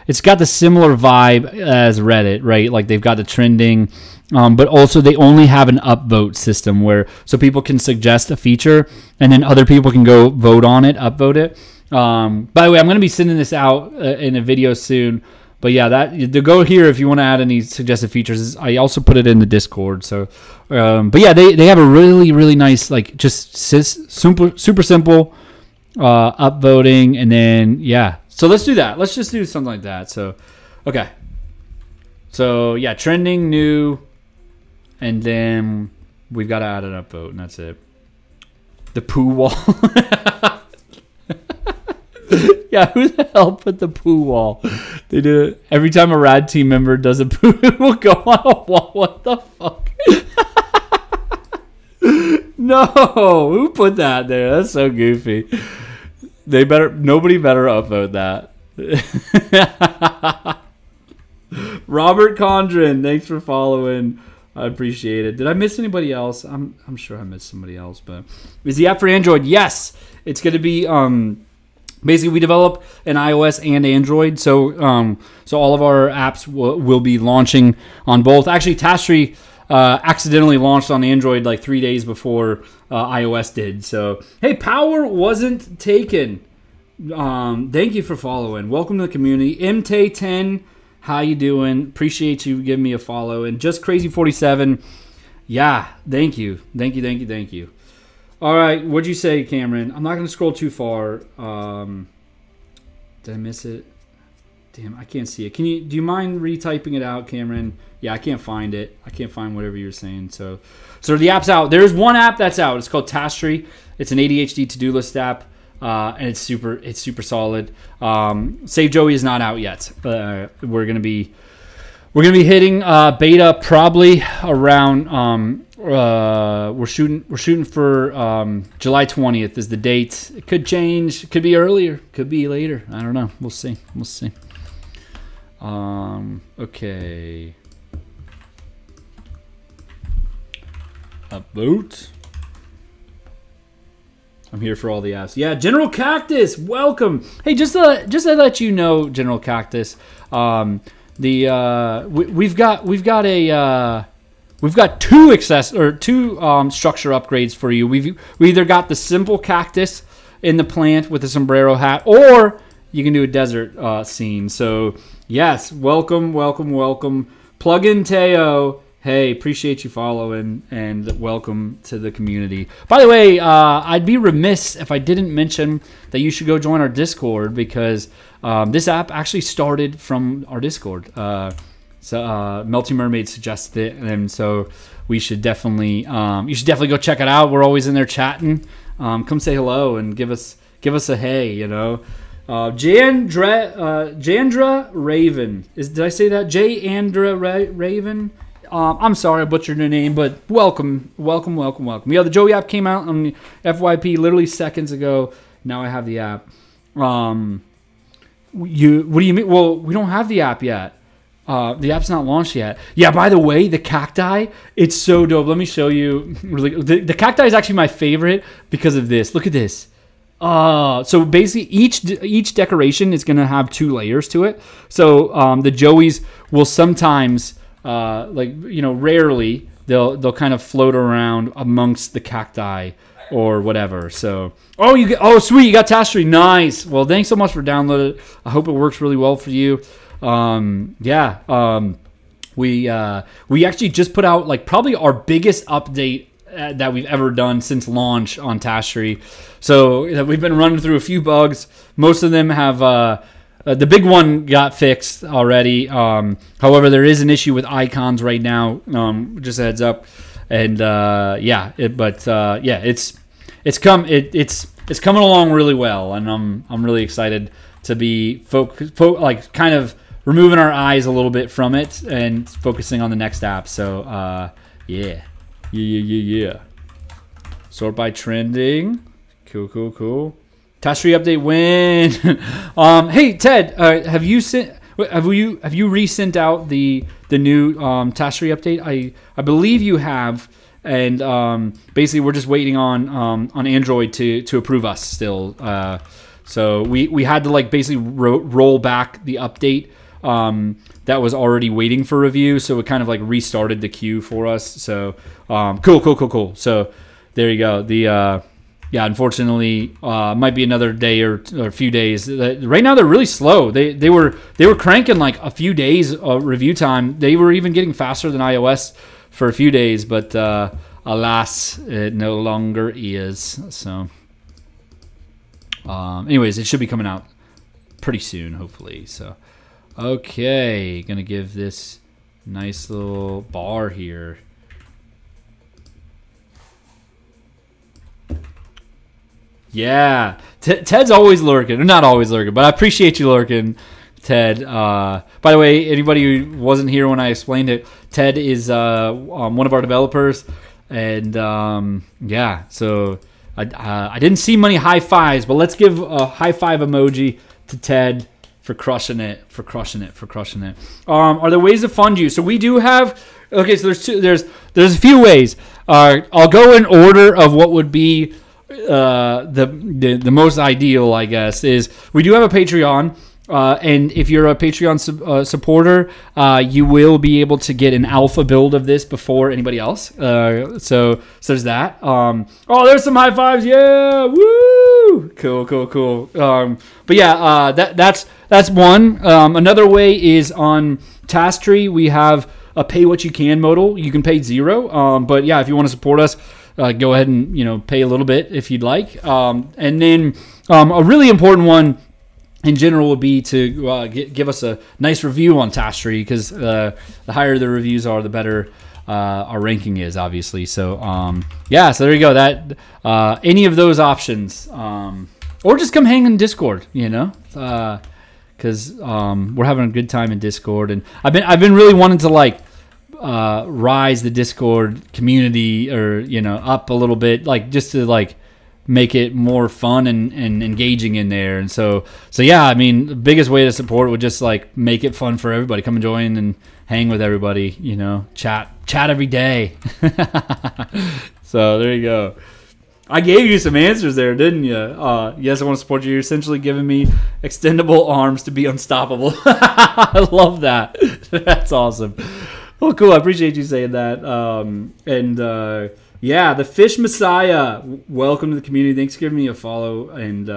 It's got the similar vibe as Reddit, right? Like they've got the trending, but also they only have an upvote system so people can suggest a feature and then other people can go vote on it, upvote it. By the way, I'm gonna be sending this out in a video soon. But yeah, to go here if you want to add any suggested features. I also put it in the Discord. So, but yeah, they have a really, really nice, like just super simple upvoting, and then yeah. So let's do that. Let's just do something like that. So, okay. So yeah, trending new, and then we've got to add an upvote, and that's it. The poo wall. Yeah, who the hell put the poo wall? They do it every time a rad team member does a poo. It will go on a wall. What the fuck? No, who put that there? That's so goofy. Nobody better upvote that. Robert Condren, thanks for following. I appreciate it. Did I miss anybody else? I'm sure I missed somebody else. But is the app for Android? Yes, it's going to be. Basically, we develop an iOS and Android, so all of our apps will be launching on both. Actually, Accessory accidentally launched on Android like 3 days before iOS did. So, hey, power wasn't taken. Thank you for following. Welcome to the community. MT10, how you doing? Appreciate you giving me a follow. And Just Crazy 47, yeah, thank you. All right, what'd you say, Cameron? I'm not going to scroll too far. Did I miss it? Damn, I can't see it. Do you mind retyping it out, Cameron? Yeah, I can't find it. I can't find whatever you're saying. So the app's out. There's one app that's out. It's called Accessory. It's an ADHD to-do list app, and it's super solid. Save Joey is not out yet. We're gonna be hitting beta probably around. We're shooting for July 20th is the date. It could change. It could be earlier. Could be later. I don't know. We'll see. Okay. Upvote. I'm here for all the apps. Yeah, General Cactus, welcome. Hey, just to let you know, General Cactus, we've got two structure upgrades for you. We either got the simple cactus in the plant with a sombrero hat, or you can do a desert scene. So yes, welcome. Plugin Teo. Hey, appreciate you following, and welcome to the community. By the way, I'd be remiss if I didn't mention that you should go join our Discord, because this app actually started from our Discord. So Melty Mermaid suggested it, and so we should definitely you should definitely go check it out. We're always in there chatting. Come say hello and give us a hey, you know. Jandra Raven, did I say that? Jandra Raven. I'm sorry I butchered your name, but welcome. Yeah, the Joey app came out on the FYP literally seconds ago. Now I have the app. What do you mean? Well, we don't have the app yet. The app's not launched yet. Yeah, by the way, the cacti, it's so dope. Let me show you. The cacti is actually my favorite because of this. Look at this. So basically each decoration is going to have 2 layers to it. So the Joeys will sometimes, rarely, they'll kind of float around amongst the cacti or whatever. So, sweet, you got Accessory. Nice. Well, thanks so much for downloading it. I hope it works really well for you. We actually just put out like probably our biggest update that we've ever done since launch on Accessory. So we've been running through a few bugs. Most of them have the big one got fixed already. However, there is an issue with icons right now. Just a heads up. And it's coming along really well, and I'm really excited to be kind of removing our eyes a little bit from it and focusing on the next app. So Yeah. Yeah. Sort by trending. Cool. Tassery update win. Hey Ted, have you resent out the new Tassery update? I believe you have, and basically we're just waiting on Android to approve us still. So we had to like basically roll back the update that was already waiting for review, so it kind of like restarted the queue for us. So cool. So there you go. The yeah, unfortunately, might be another day or a few days. Right now, they're really slow. They were cranking like a few days of review time. They were even getting faster than iOS for a few days, but alas, it no longer is. So, anyways, it should be coming out pretty soon, hopefully. So, okay, gonna give this nice little bar here. Yeah, Ted's always lurking. Or not always lurking, but I appreciate you lurking, Ted. By the way, anybody who wasn't here when I explained it, Ted is one of our developers. And yeah, so I didn't see many high fives, but let's give a high five emoji to Ted for crushing it. Are there ways to fund you? So we do have, okay, so there's a few ways. I'll go in order of what would be the most ideal, I guess, is we do have a Patreon, and if you're a Patreon supporter, you will be able to get an alpha build of this before anybody else. So there's that. Oh, there's some high fives, yeah, woo, cool. But yeah, that's one. Another way is on Tassery. We have a pay what you can modal. You can pay $0, but yeah, if you want to support us, go ahead and pay a little bit if you'd like. And then a really important one in general would be to give us a nice review on Tassery, because the higher the reviews are, the better our ranking is, obviously. So yeah, so there you go. That any of those options, or just come hang in Discord, because we're having a good time in Discord, and I've been really wanting to like rise the Discord community, or up a little bit, like just to like make it more fun and engaging in there. And so yeah, I mean, the biggest way to support would just like make it fun for everybody. Come and join and hang with everybody, chat every day. So there you go. I gave you some answers there, didn't you? Yes, I want to support you. You're essentially giving me extendable arms to be unstoppable. I love that. That's awesome. Oh, cool. I appreciate you saying that. Yeah, the Fish Messiah, welcome to the community. Thanks for giving me a follow, and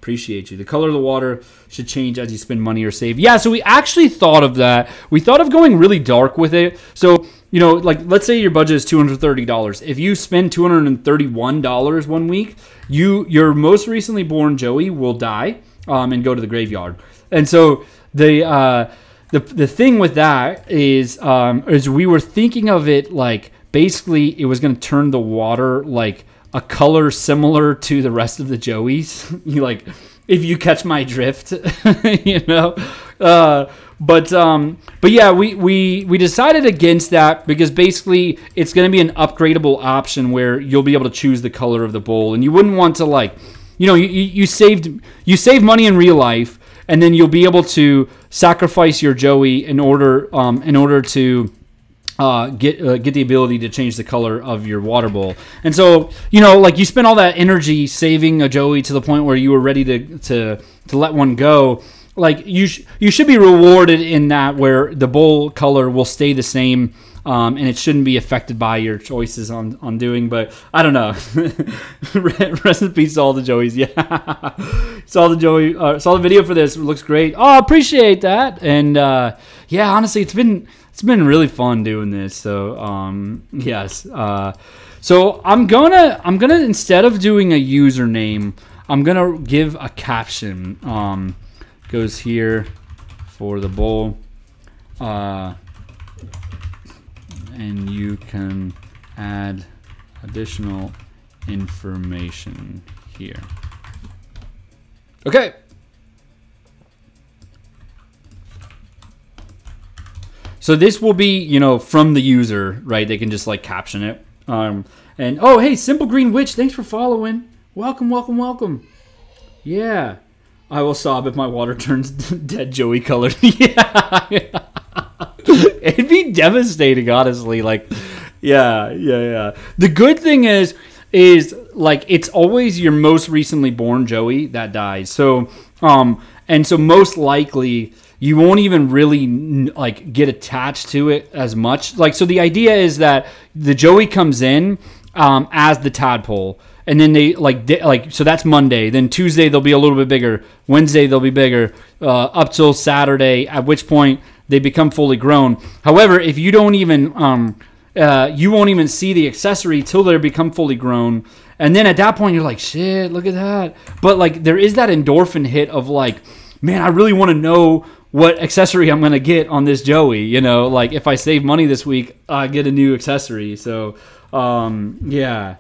appreciate you. The color of the water should change as you spend money or save. Yeah, so we actually thought of that. We thought of going really dark with it. So, like let's say your budget is $230. If you spend $231 one week, your most recently born Joey will die and go to the graveyard. And so the thing with that is we were thinking of it like, basically it was going to turn the water like a color similar to the rest of the Joeys. Like, if you catch my drift, But yeah, we decided against that, because basically it's going to be an upgradable option where you'll be able to choose the color of the bowl, and you wouldn't want to like, you save money in real life, and then you'll be able to sacrifice your Joey in order to get the ability to change the color of your water bowl. And so, like, you spent all that energy saving a Joey to the point where you were ready to let one go. Like, you should be rewarded in that, where the bowl color will stay the same, and it shouldn't be affected by your choices on doing. But I don't know. Rest in peace to all the Joeys. Yeah, saw the video for this. It looks great. Oh, appreciate that. And yeah, honestly, it's been really fun doing this. So yes. So I'm gonna instead of doing a username, I'm gonna give a caption. Goes here for the bowl, and you can add additional information here. Okay. So this will be, you know, from the user, right? They can just like caption it. And oh, hey, Simple Green Witch, thanks for following. Welcome, welcome, welcome. Yeah. I will sob if my water turns dead Joey colored. Yeah. It'd be devastating, honestly. Like, yeah. The good thing is like it's always your most recently born Joey that dies. So, and so most likely you won't even really like get attached to it as much. Like, so the idea is that the Joey comes in as the tadpole. And then they so that's Monday. Then Tuesday they'll be a little bit bigger. Wednesday they'll be bigger up till Saturday, at which point they become fully grown. However, if you don't even you won't even see the accessory till they become fully grown. And then at that point you're like, shit, look at that. But like there is that endorphin hit of like, man, I really want to know what accessory I'm gonna get on this Joey. You know, like if I save money this week, I get a new accessory. So yeah.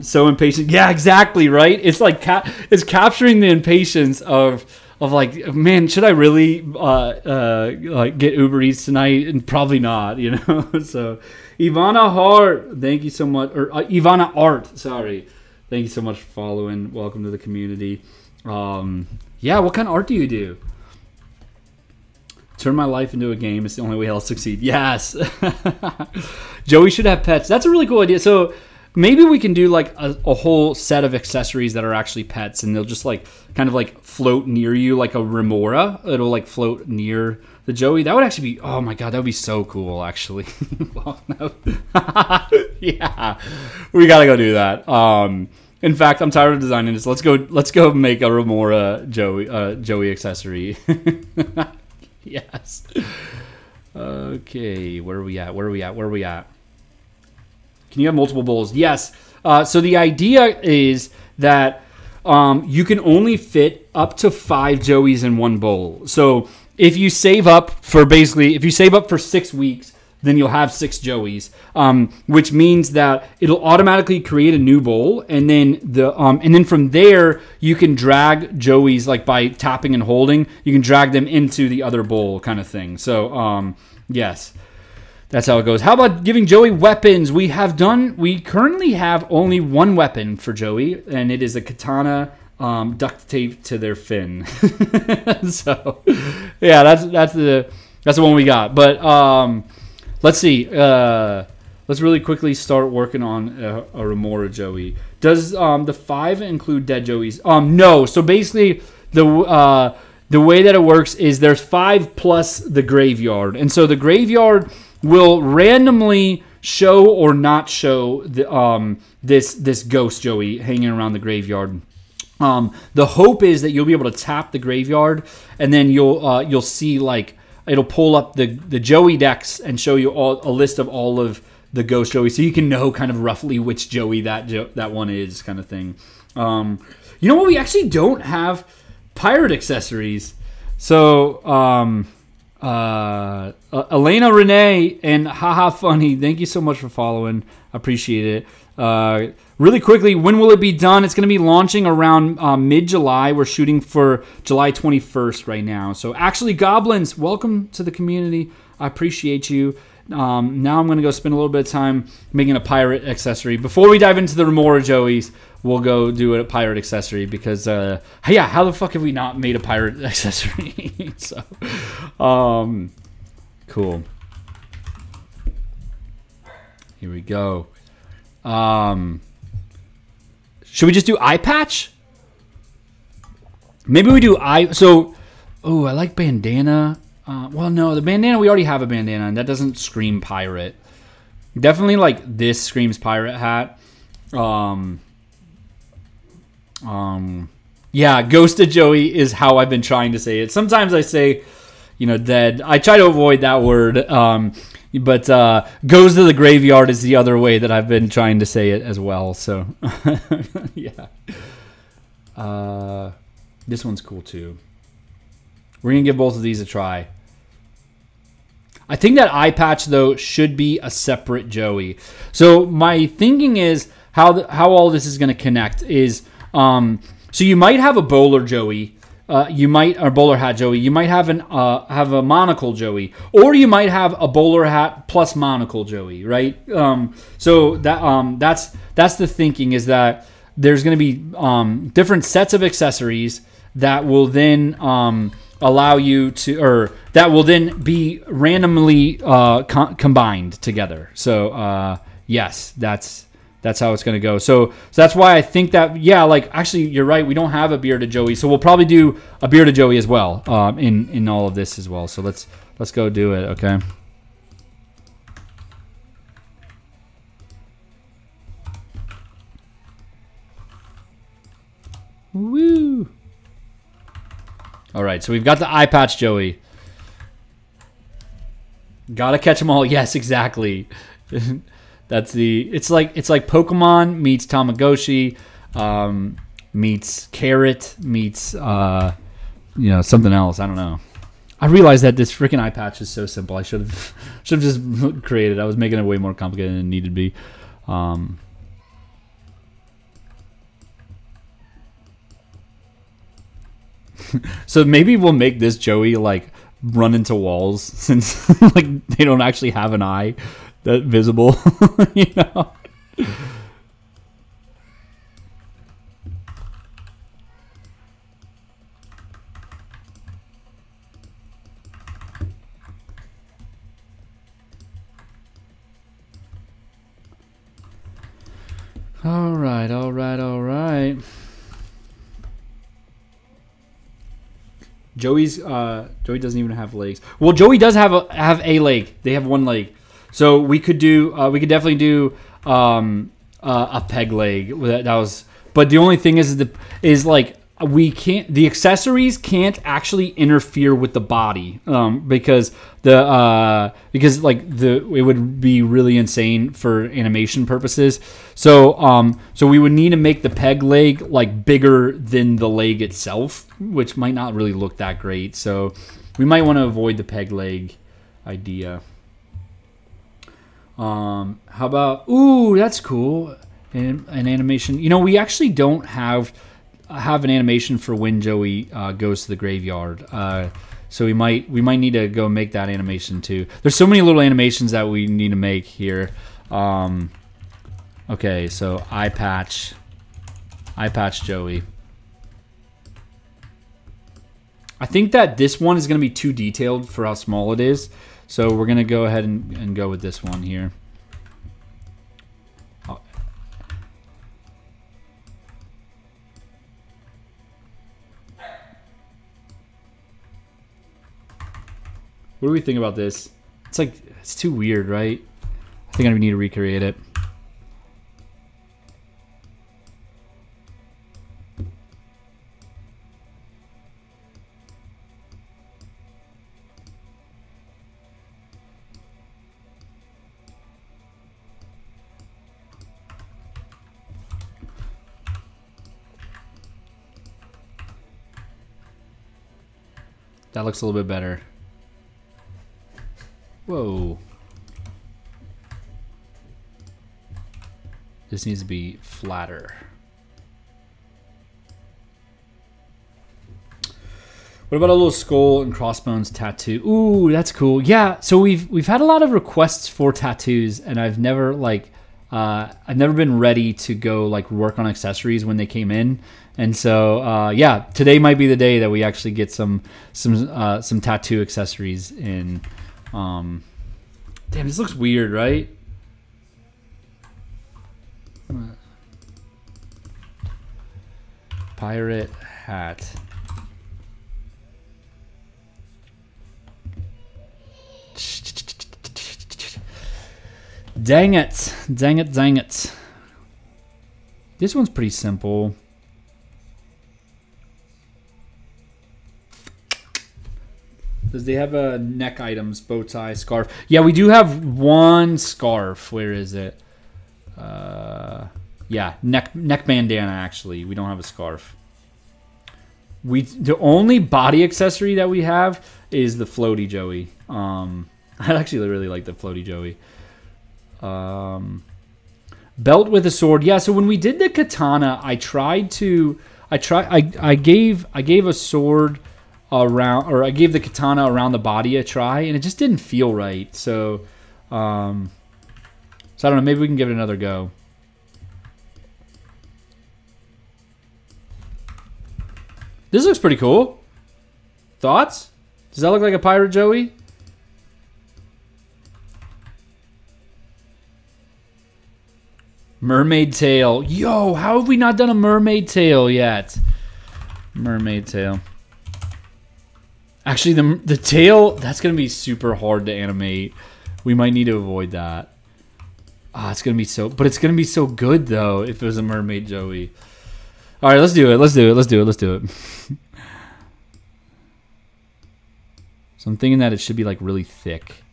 So impatient. Yeah, exactly, right? It's like it's capturing the impatience of like, man, should I really like get Uber Eats tonight? And probably not, you know. So Ivana Hart, thank you so much, or Ivana Art, sorry, thank you so much for following. Welcome to the community. Yeah, what kind of art do you do? Turn my life into a game. It's the only way I'll succeed. Yes. Joey should have pets. That's a really cool idea. So maybe we can do like a whole set of accessories that are actually pets, and they'll just like kind of like float near you like a remora. It'll like float near the Joey. That would actually be, oh my god, that would be so cool actually. Yeah, we gotta go do that. In fact, I'm tired of designing this. Let's go make a remora Joey accessory. Yes. Okay, where are we at? Can you have multiple bowls? Yes. So the idea is that you can only fit up to 5 Joeys in one bowl. So if you save up for 6 weeks, then you'll have 6 Joeys, which means that it'll automatically create a new bowl, and then from there you can drag Joeys like by tapping and holding. You can drag them into the other bowl, kind of thing. So yes. That's how it goes. How about giving Joey weapons? We currently have only one weapon for Joey, and it is a katana duct taped to their fin. So, yeah, that's the one we got. But let's see. Let's really quickly start working on a remora Joey. Does the 5 include dead Joeys? No. So basically, the way that it works is there's 5 plus the graveyard, and so the graveyard will randomly show or not show the, this ghost Joey hanging around the graveyard. The hope is that you'll be able to tap the graveyard, and then you'll see like it'll pull up the Joey decks and show you a list of all of the ghost Joey, so you can know kind of roughly which Joey that one is, kind of thing. You know what? We actually don't have pirate accessories, so. Elena Renee and Haha Funny, thank you so much for following. I appreciate it. Really quickly, when will it be done? It's going to be launching around mid-July. We're shooting for July 21st right now. So actually, Goblins, welcome to the community. I appreciate you. Now I'm going to go spend a little bit of time making a pirate accessory. Before we dive into the remora Joeys, we'll go do a pirate accessory because, yeah, how the fuck have we not made a pirate accessory? So, cool. Here we go. Should we just do eye patch? Maybe we do eye. So, oh, I like bandana. Well, no, the bandana, we already have a bandana, and that doesn't scream pirate. Definitely, like, this screams pirate hat. Yeah, Ghosted Joey is how I've been trying to say it. Sometimes I say, dead. I try to avoid that word, but goes to the graveyard is the other way that I've been trying to say it as well. So, yeah. This one's cool, too. We're going to give both of these a try. I think that eye patch, though, should be a separate Joey. So my thinking is how all this is going to connect is, so you might have a bowler Joey you might, or bowler hat Joey, you might have have a monocle Joey, or you might have a bowler hat plus monocle Joey, right? So that's the thinking, is that there's going to be different sets of accessories that will then allow you to, or that will then be randomly combined together. So yes, that's how it's going to go. So that's why I think that, yeah, like, actually, you're right. We don't have a bearded Joey, so we'll probably do a bearded Joey as well in all of this as well. So let's go do it, okay? Woo! All right, so we've got the eye patch Joey. Gotta catch them all. Yes, exactly. That's it's like Pokemon meets Tamagotchi, meets Carrot, meets something else. I don't know. I realized that this freaking eye patch is so simple. I should have just created it. I was making it way more complicated than it needed to be. So maybe we'll make this Joey like run into walls, since like they don't actually have an eye that visible, you know. All right. Joey doesn't even have legs. Well, Joey does have a leg. They have one leg, so we could definitely do a peg leg. That was, but the only thing is like we can't. The accessories can't actually interfere with the body because it would be really insane for animation purposes. So we would need to make the peg leg like bigger than the leg itself, which might not really look that great. So we might want to avoid the peg leg idea. How about, ooh, that's cool. An animation. You know, we actually don't have an animation for when Joey goes to the graveyard. So we might need to go make that animation too. There's so many little animations that we need to make here. Okay, so eye patch Joey. I think that this one is going to be too detailed for how small it is, so we're going to go ahead and go with this one here. What do we think about this? It's too weird, right? I think I need to recreate it. That looks a little bit better. Whoa. This needs to be flatter. What about a little skull and crossbones tattoo? Ooh, that's cool. Yeah, so we've had a lot of requests for tattoos, and I've never been ready to go like work on accessories when they came in. And so yeah, today might be the day that we actually get some tattoo accessories in. Damn, this looks weird, right? Pirate hat. Dang it. Dang it, dang it. This one's pretty simple. Does they have neck items, bow tie, scarf? Yeah, we do have one scarf. Where is it? Yeah, neck bandana, actually. We don't have a scarf. The only body accessory that we have is the floaty Joey. I actually really like the floaty Joey. Belt with a sword. Yeah, so when we did the katana, I tried to I gave a sword around, or I gave the katana around the body a try, and it just didn't feel right. So, so I don't know. Maybe we can give it another go. This looks pretty cool. Thoughts? Does that look like a pirate, Joey? Mermaid tail. Yo, how have we not done a mermaid tail yet? Mermaid tail. Actually, the tail, that's going to be super hard to animate. We might need to avoid that. Ah, it's going to be so... But it's going to be so good, though, if it was a mermaid Joey. All right, let's do it. Let's do it. Let's do it. Let's do it. So I'm thinking that it should be, like, really thick.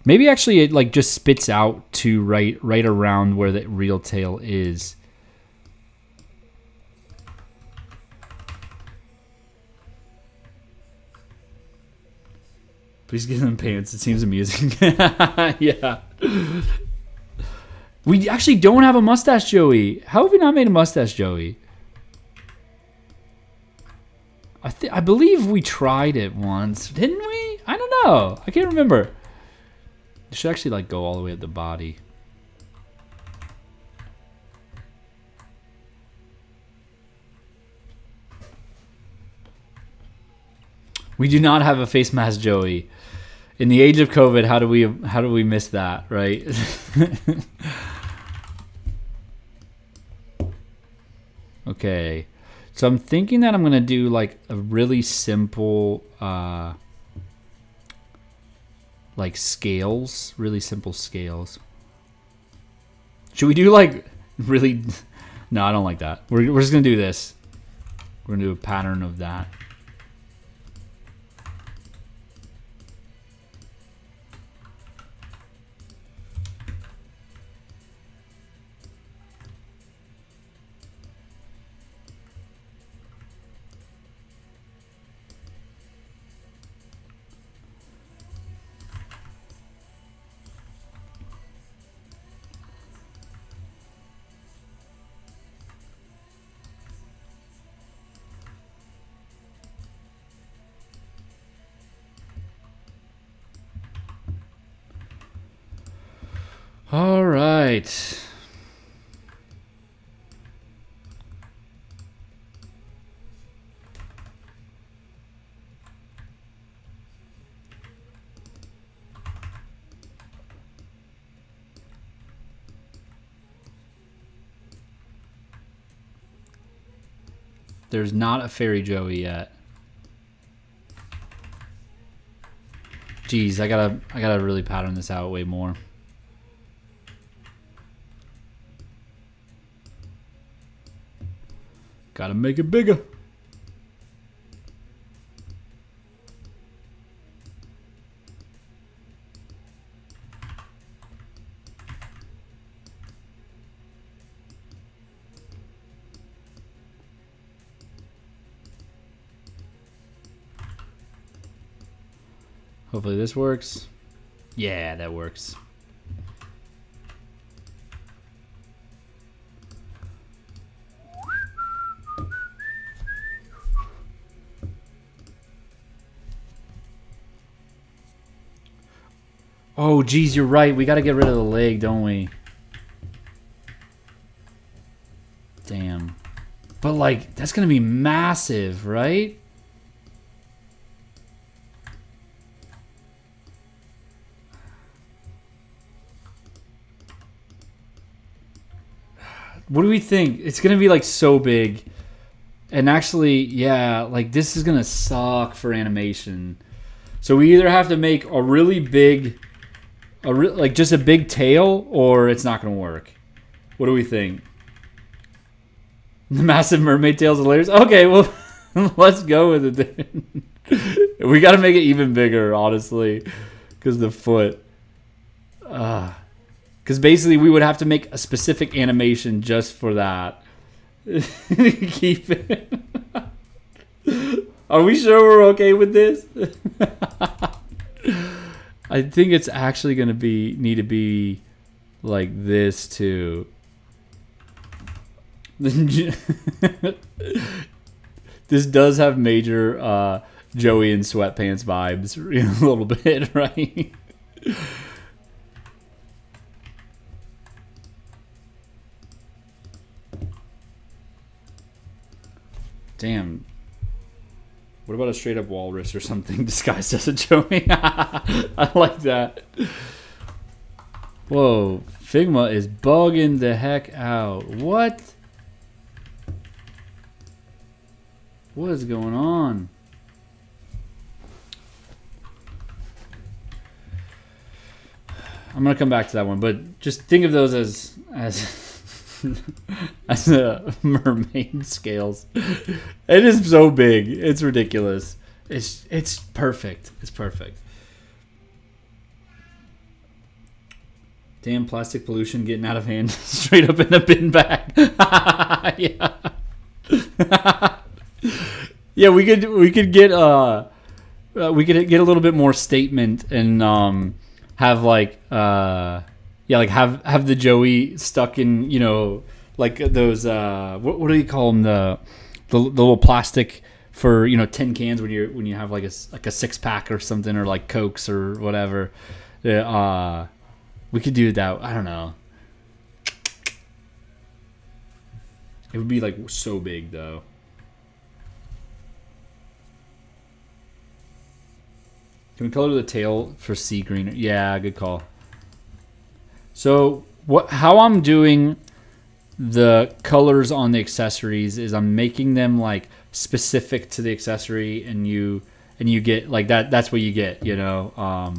Maybe actually it like just spits out to right around where the real tail is. Please give them pants. It seems amusing. Yeah. We actually don't have a mustache Joey. How have we not made a mustache Joey? I believe we tried it once, didn't we? I don't know. I can't remember. It should actually like go all the way at the body. We do not have a face mask Joey. In the age of COVID, how do we miss that, right? Okay. So I'm thinking that I'm going to do like a really simple like scales, really simple scales. Should we do like really... No, I don't like that. We're just going to do this. We're going to do a pattern of that. All right. There's not a fairy Joey yet. Jeez, I gotta really pattern this out way more. Gotta make it bigger. Hopefully this works. Yeah, that works. Oh, geez, you're right. We got to get rid of the leg, don't we? Damn. But, like, that's going to be massive, right? What do we think? It's going to be, like, so big. And actually, yeah, like, this is going to suck for animation. So we either have to make a really big... like just a big tail, or it's not gonna work. What do we think? The massive mermaid tail's hilarious. Okay, well, let's go with it then. We got to make it even bigger, honestly, because the foot. Because basically, we would have to make a specific animation just for that. Keep it. Are we sure we're okay with this? I think it's actually gonna need to be like this too. This does have major Joey in sweatpants vibes, a little bit, right? Damn. What about a straight up walrus or something disguised as a Joey? I like that. Whoa, Figma is bugging the heck out. What? What is going on? I'm gonna come back to that one, but just think of those as as mermaid scales. It is so big. It's ridiculous. It's perfect. It's perfect. Damn plastic pollution getting out of hand. Straight up in a bin bag. Yeah. Yeah, we could get a little bit more statement and have like yeah, like have the Joey stuck in, you know, like those what do you call them, the little plastic for, you know, tin cans when you have like a 6-pack or something, or like Cokes or whatever. We could do that. I don't know. It would be like so big though. Can we color the tail for sea green? Yeah, good call. So how I'm doing the colors on the accessories is I'm making them like specific to the accessory, and you get like that. That's what you get. You know,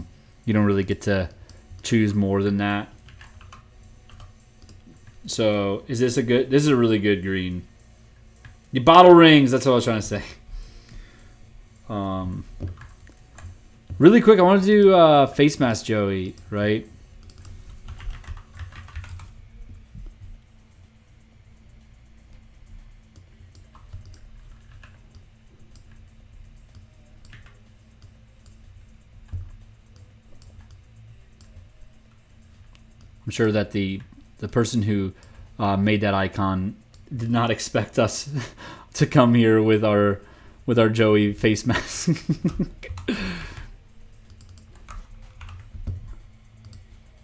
you don't really get to choose more than that. So is this a good? This is a really good green. The bottle rings. That's what I was trying to say. Really quick, I want to do face mask Joey, right? I'm sure that the person who made that icon did not expect us to come here with our Joey face mask.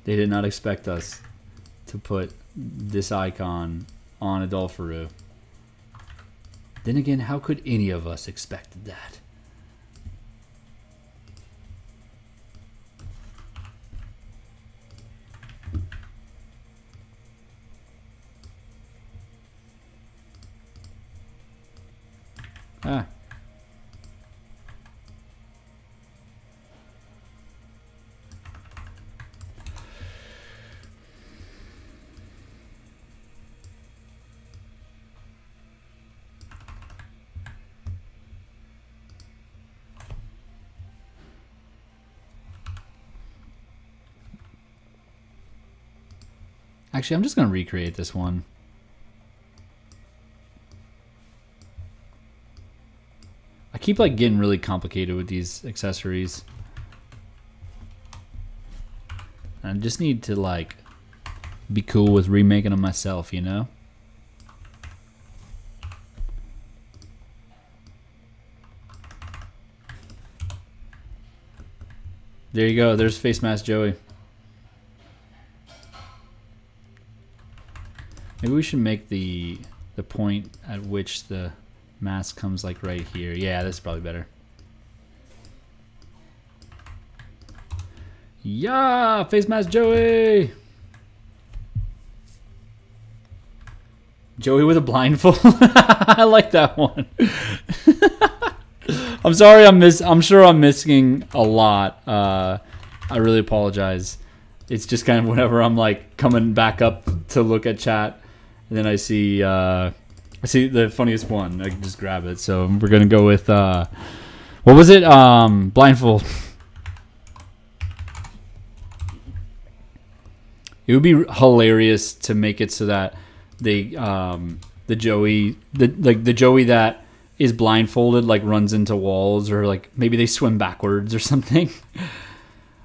They did not expect us to put this icon on Adolfuru. Then again, how could any of us expect that? Ah. Actually, I'm just going to recreate this one. I keep like getting really complicated with these accessories. I just need to like be cool with remaking them myself, you know? There you go. There's Face Mask Joey. Maybe we should make the point at which the mask comes like right here. Yeah, that's probably better. Yeah, Face Mask Joey. Joey with a blindfold. I like that one. I'm sorry, I'm sure I'm missing a lot. I really apologize. It's just kind of whenever I'm like coming back up to look at chat, and then I see the funniest one. I can just grab it. So we're gonna go with what was it? Blindfold. It would be hilarious to make it so that the Joey that is blindfolded like runs into walls, or like maybe they swim backwards or something.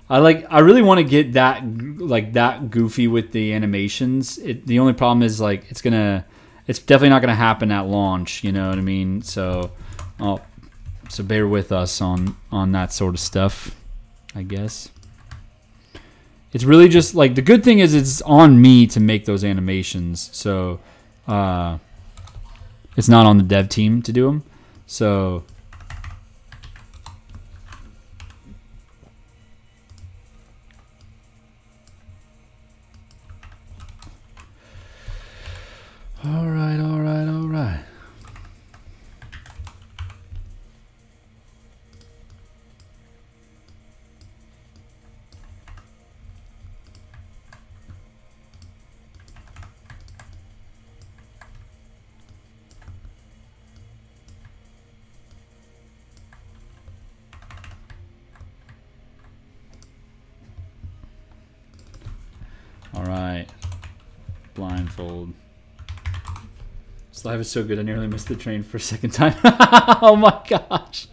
I really want to get that like that goofy with the animations. The only problem is like it's definitely not gonna happen at launch. You know what I mean? So, so bear with us on that sort of stuff, I guess. It's really just like the good thing is it's on me to make those animations. So, it's not on the dev team to do them. So. All right, all right, all right. All right. Blindfold. This live is so good, I nearly missed the train for a second time. Oh my gosh.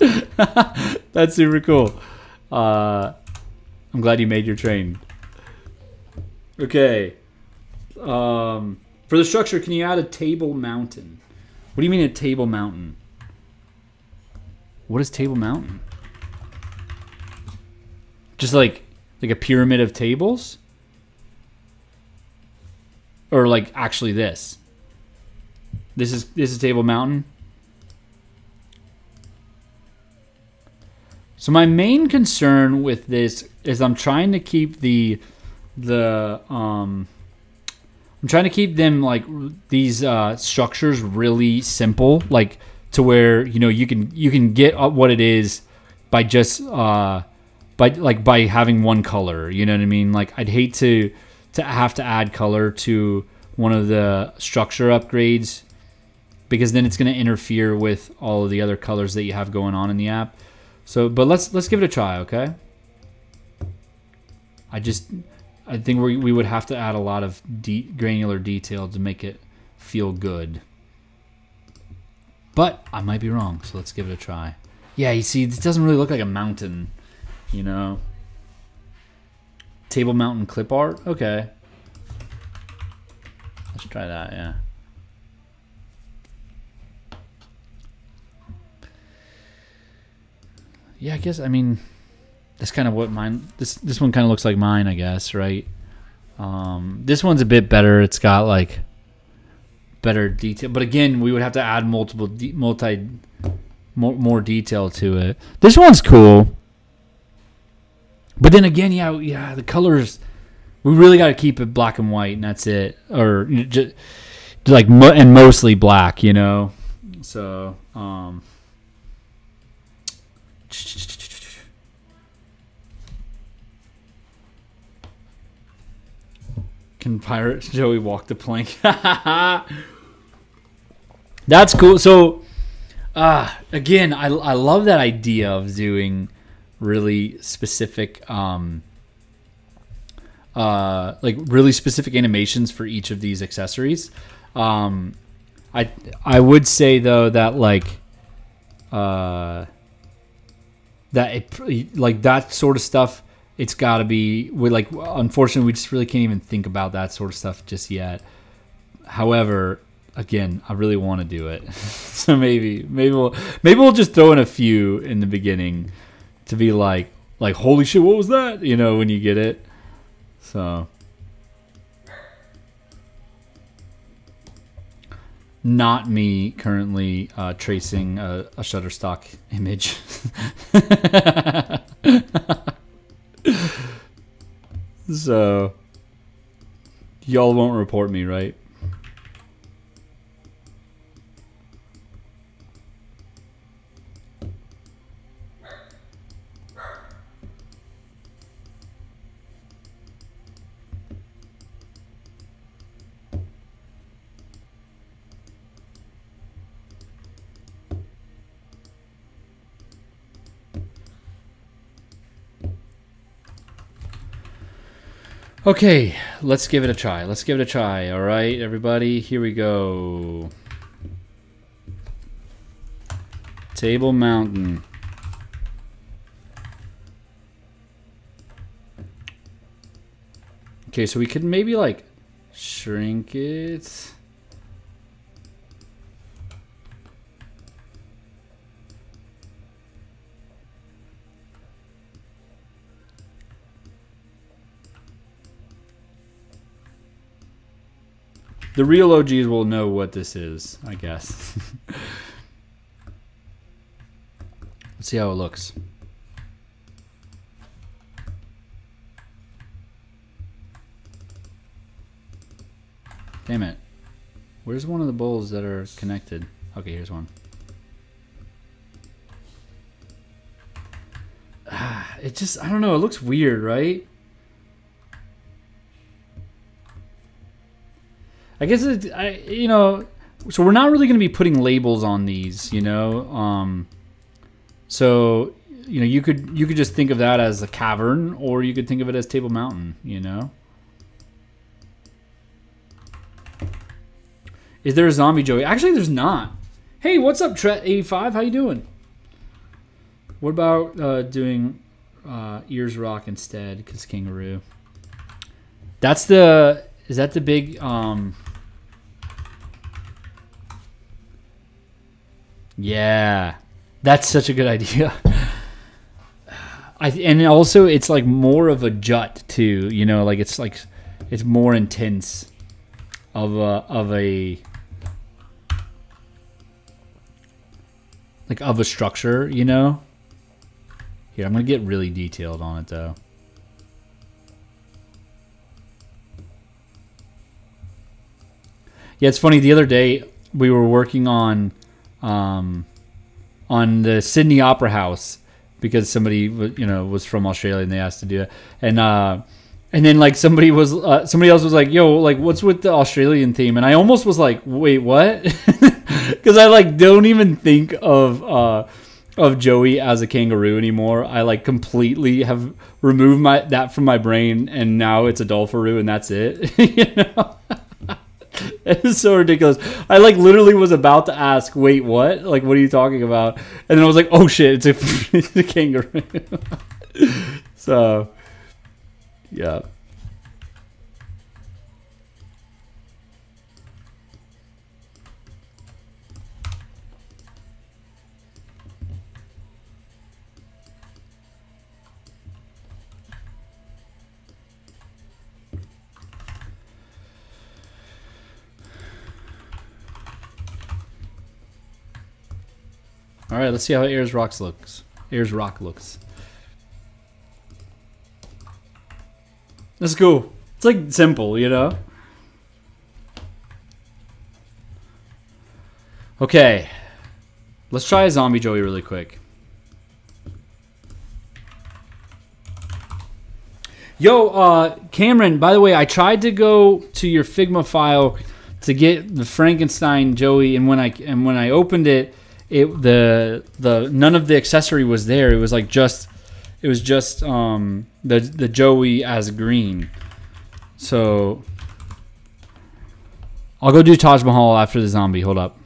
That's super cool. I'm glad you made your train. Okay. For the structure, can you add a table mountain? What do you mean a table mountain? What is table mountain? Just like a pyramid of tables? Or like actually this? This is Table Mountain. So my main concern with this is I'm trying to keep I'm trying to keep them like these structures really simple, like to where you can get what it is by just by having one color. You know what I mean? Like I'd hate to have to add color to one of the structure upgrades, because then it's going to interfere with all of the other colors that you have going on in the app. So, but let's give it a try, okay? I think we would have to add a lot of granular detail to make it feel good. But I might be wrong, so let's give it a try. Yeah, you see, this doesn't really look like a mountain, you know? Table Mountain clip art? Okay. Let's try that, yeah. Yeah, I guess, I mean, that's kind of what mine, this one kind of looks like mine, I guess, right? This one's a bit better. It's got, like, better detail. But again, we would have to add more detail to it. This one's cool. But then again, yeah, the colors, we really got to keep it black and white, and that's it. Or just, like, and mostly black, you know? So, can Pirate Joey walk the plank? That's cool. So, again, I love that idea of doing really specific, like really specific animations for each of these accessories. I would say though that like, that sort of stuff, it's got to be unfortunately we just really can't even think about that sort of stuff just yet. However, again, I really want to do it. So maybe we'll just throw in a few in the beginning to be like holy shit, what was that? You know, when you get it. So not me currently tracing a Shutterstock image. So y'all won't report me, right? Okay, let's give it a try. Let's give it a try. All right, everybody, here we go. Table Mountain. Okay, so we could maybe like shrink it. The real OGs will know what this is, I guess. Let's see how it looks. Damn it. Where's one of the bowls that are connected? Okay, here's one. It just, I don't know, it looks weird, right? I guess you know, so we're not really going to be putting labels on these, you know. So, you know, you could just think of that as a cavern, or you could think of it as Table Mountain, you know. Is there a zombie Joey? Actually, there's not. Hey, what's up, Tret85? How you doing? What about doing Ears Rock instead? Because Kangaroo. That's the... Is that the big... Yeah. That's such a good idea. And also, it's like more of a jut, too. You know, like it's more intense of a structure, you know? Here, I'm going to get really detailed on it, though. Yeah, it's funny. The other day, we were working on the Sydney Opera House because somebody, you know, was from Australia and they asked to do it. And then like somebody else was like, "Yo, like what's with the Australian theme?" And I almost was like, "Wait, what?" Because I like don't even think of Joey as a kangaroo anymore. I like completely have removed that from my brain, and now it's a Dolpharoo, and that's it. You know. It is so ridiculous. I like literally was about to ask, "Wait, what? Like, what are you talking about?" And then I was like, "Oh shit, it's a kangaroo." So, yeah. All right, let's see how Ayers Rock looks. Ayers Rock looks. That's cool. It's like simple, you know? Okay. Let's try a zombie Joey really quick. Yo, Cameron, by the way, I tried to go to your Figma file to get the Frankenstein Joey, and when I opened it, the none of the accessory was there. It was like just the Joey as green. So I'll go do Taj Mahal after the zombie. Hold up.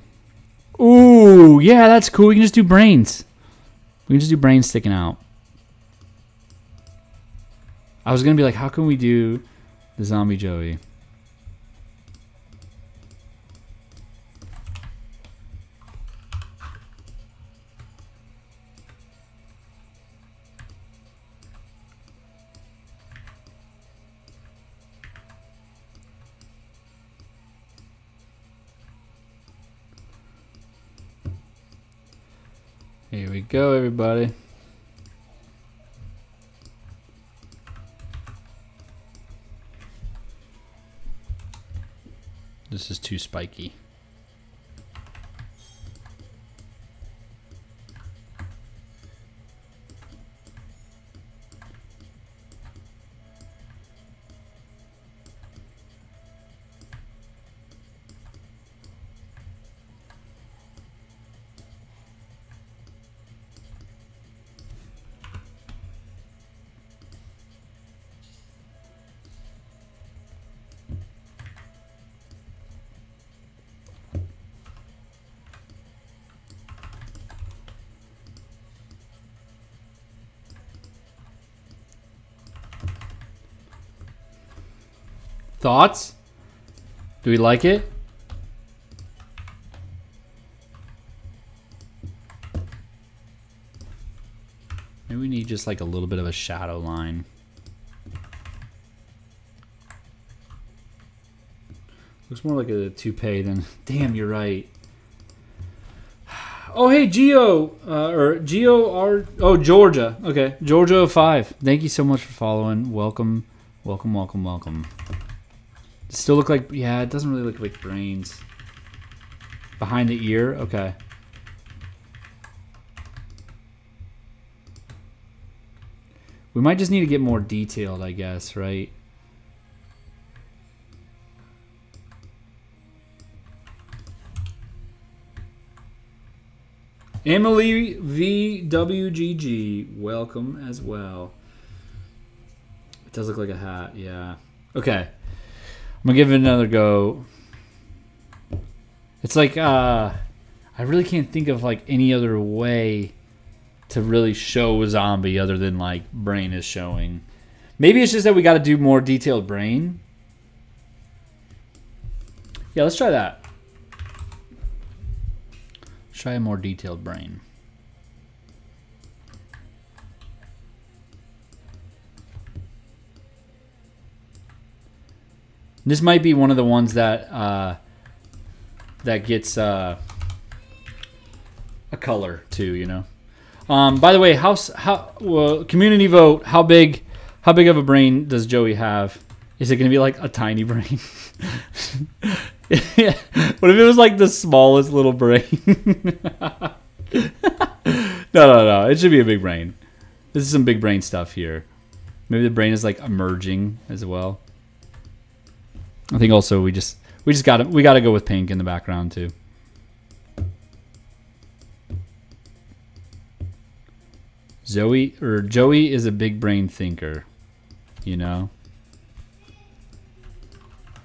Ooh, yeah, that's cool. We can just do brains. We can just do brains sticking out. I was gonna be like, how can we do the zombie Joey? Here we go, everybody. This is too spiky. Thoughts? Do we like it? Maybe we need just like a little bit of a shadow line. Looks more like a toupee than... Damn, you're right. Oh, hey, Geo. Or Geo R... Oh, Georgia. Okay, Georgia05. Thank you so much for following. Welcome. Welcome, welcome, welcome. Does it still look like... Yeah, it doesn't really look like brains. Behind the ear? Okay. We might just need to get more detailed, I guess, right? Emily VWGG, welcome as well. It does look like a hat, yeah. Okay. I'm gonna give it another go. It's like, I really can't think of like any other way to really show a zombie other than like brain is showing. Maybe it's just that we got to do more detailed brain. Yeah, let's try that. Let's try a more detailed brain. This might be one of the ones that that gets a color too, you know. By the way, community vote. How big of a brain does Joey have? Is it going to be like a tiny brain? Yeah. What if it was like the smallest little brain? No. It should be a big brain. This is some big brain stuff here. Maybe the brain is like emerging as well. I think also we got to go with pink in the background too. Joey is a big brain thinker, you know?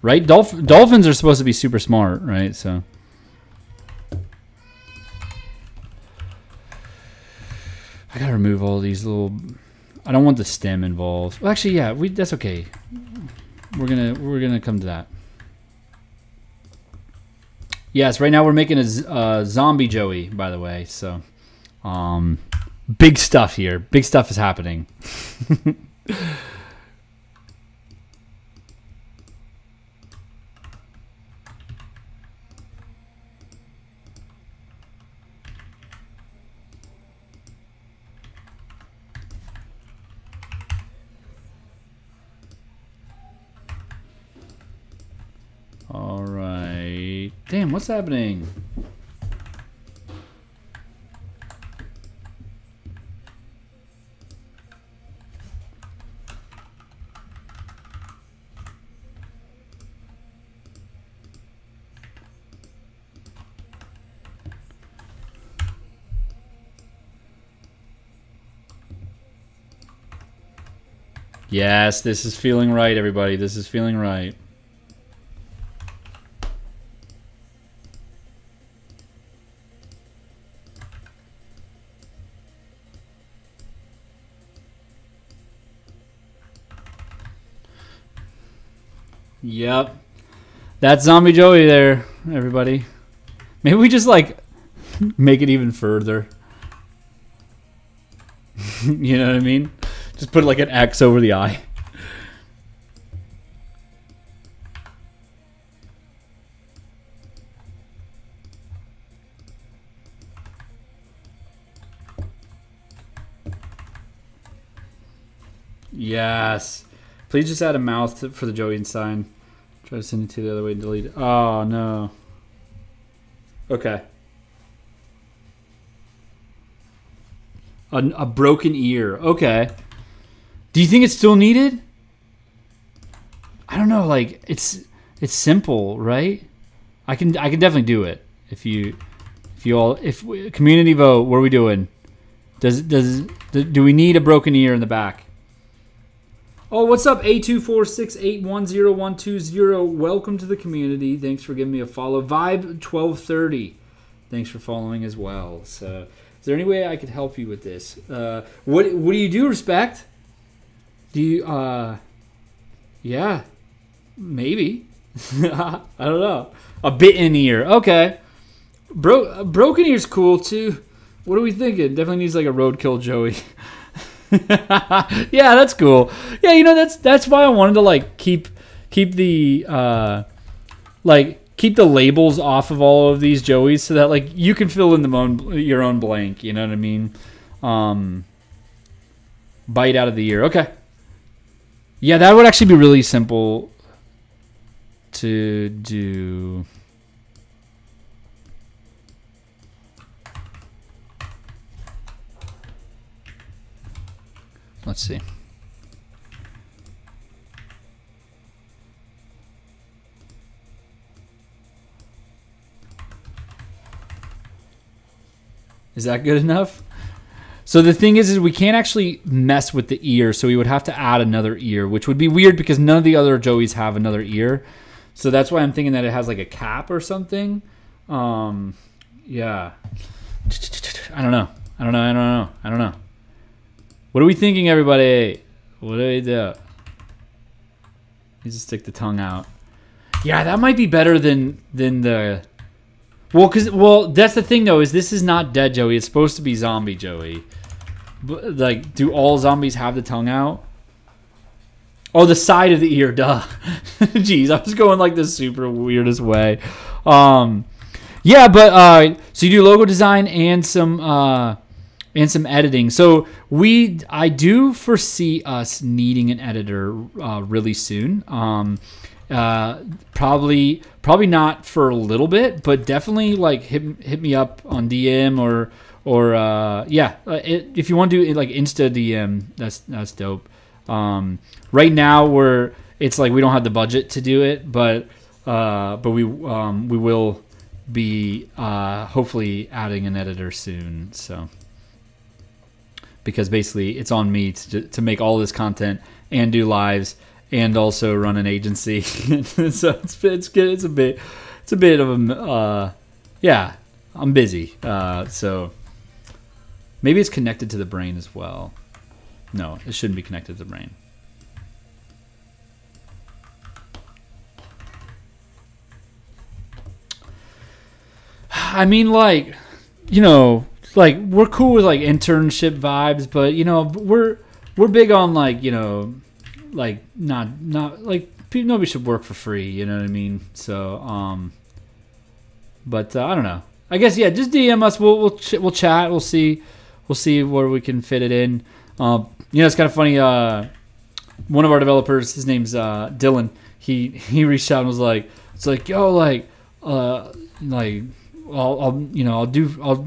Right? Dolphins are supposed to be super smart, right? So I gotta remove all these little... I don't want the stem involved. Well, actually, yeah, that's okay. We're gonna come to that. Yes, right now we're making a zombie Joey, by the way. So, big stuff here. Big stuff is happening. All right. Damn, what's happening? Yes, this is feeling right, everybody. This is feeling right. Yep. That's Zombie Joey there, everybody. Maybe we just, like, make it even further. You know what I mean? Just put, like, an X over the eye. Yes. Please just add a mouth for the Joey sign. Try to send it to the other way and delete it. Oh, no. Okay. A broken ear. Okay. Do you think it's still needed? I don't know. Like, it's simple, right? I can definitely do it. If community vote, what are we doing? Do we need a broken ear in the back? Oh, what's up, A246810120? Welcome to the community. Thanks for giving me a follow. Vibe1230. Thanks for following as well. So, is there any way I could help you with this? What do you do, Respect? Do you, yeah. Maybe. I don't know. A bitten ear. Okay. Broken ear's cool too. What are we thinking? Definitely needs like a roadkill Joey. Yeah, that's cool. Yeah, you know that's why I wanted to like keep the keep the labels off of all of these Joeys so that like you can fill in your own blank. You know what I mean? Bite out of the ear. Okay. Yeah, that would actually be really simple to do. Let's see. Is that good enough? So the thing is we can't actually mess with the ear, so we would have to add another ear, which would be weird because none of the other Joeys have another ear. So that's why I'm thinking that it has like a cap or something. Yeah. I don't know. What are we thinking, everybody? What do we do? You just stick the tongue out. Yeah, that might be better than the... Well, that's the thing, though, is this is not dead Joey. It's supposed to be zombie Joey. But, like, do all zombies have the tongue out? Oh, the side of the ear, duh. Jeez, I was going, like, the super weirdest way. Yeah, but, so you do logo design and some editing. So I do foresee us needing an editor really soon. Probably not for a little bit, but definitely like hit me up on DM or yeah, if you want to do like Insta DM, that's dope. Right now it's like we don't have the budget to do it, but we will be hopefully adding an editor soon. So because basically it's on me to make all this content and do lives and also run an agency. So it's good. It's a bit of a yeah. I'm busy. So maybe it's connected to the brain as well. No, it shouldn't be connected to the brain. I mean, like, you know, like we're cool with like internship vibes, but you know, we're big on like, you know, like not like nobody should work for free, you know what I mean? So but I don't know. I guess yeah, just DM us. We'll chat. We'll see where we can fit it in. You know, it's kind of funny. One of our developers, his name's Dylan. He reached out and was like, it's like, yo, like I'll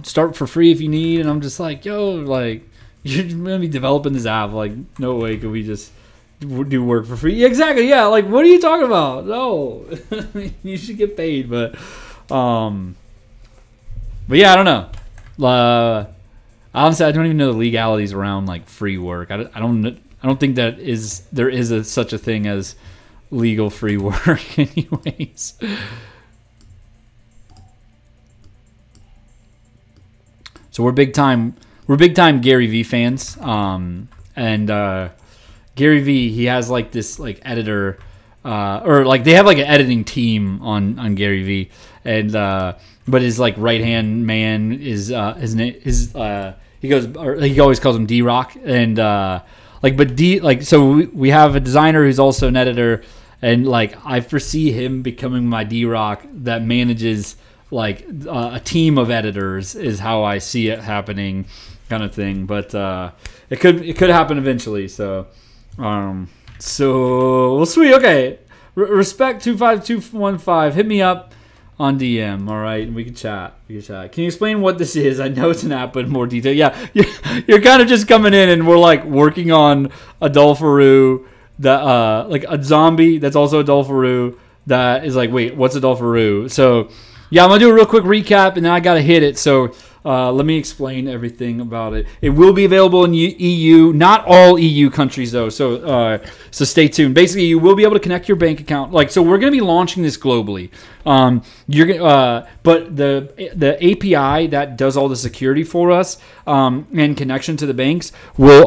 start for free if you need. And I'm just like, yo, like you're gonna be developing this app. Like, no way could we just do work for free. Yeah, exactly. Yeah, like what are you talking about? No, you should get paid. But yeah, I don't know. Honestly, I don't even know the legalities around like free work. I don't think that there is such a thing as legal free work, anyways. So we're big time Gary Vee fans. And Gary Vee, he has like this like editor, or like they have like an editing team on Gary Vee, and but his like right hand man is he always calls him D-Rock, and so we have a designer who's also an editor, and like I foresee him becoming my D-Rock that manages like a team of editors is how I see it happening, kind of thing. But it could happen eventually. So well, sweet. Okay, respect 25215. Hit me up on DM, all right, and we can chat. Can you explain what this is? I know it's an app, but in more detail. Yeah, you're kind of just coming in, and we're like working on a Dolpharoo that like a zombie that's also a Dolpharoo that is like, wait, what's a Dolpharoo? So yeah, I'm gonna do a real quick recap, and then I gotta hit it. So let me explain everything about it. It will be available in EU, not all EU countries though. So stay tuned. Basically, you will be able to connect your bank account. Like, so we're going to be launching this globally. But the API that does all the security for us and connection to the banks will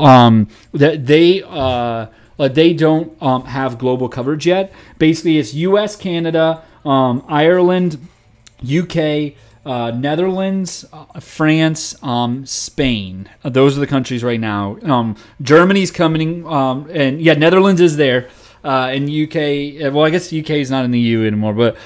they don't have global coverage yet. Basically, it's U.S., Canada, Ireland, UK, Netherlands, France, Spain. Those are the countries right now. Germany's coming, and yeah, Netherlands is there. In UK, well, I guess UK is not in the EU anymore, but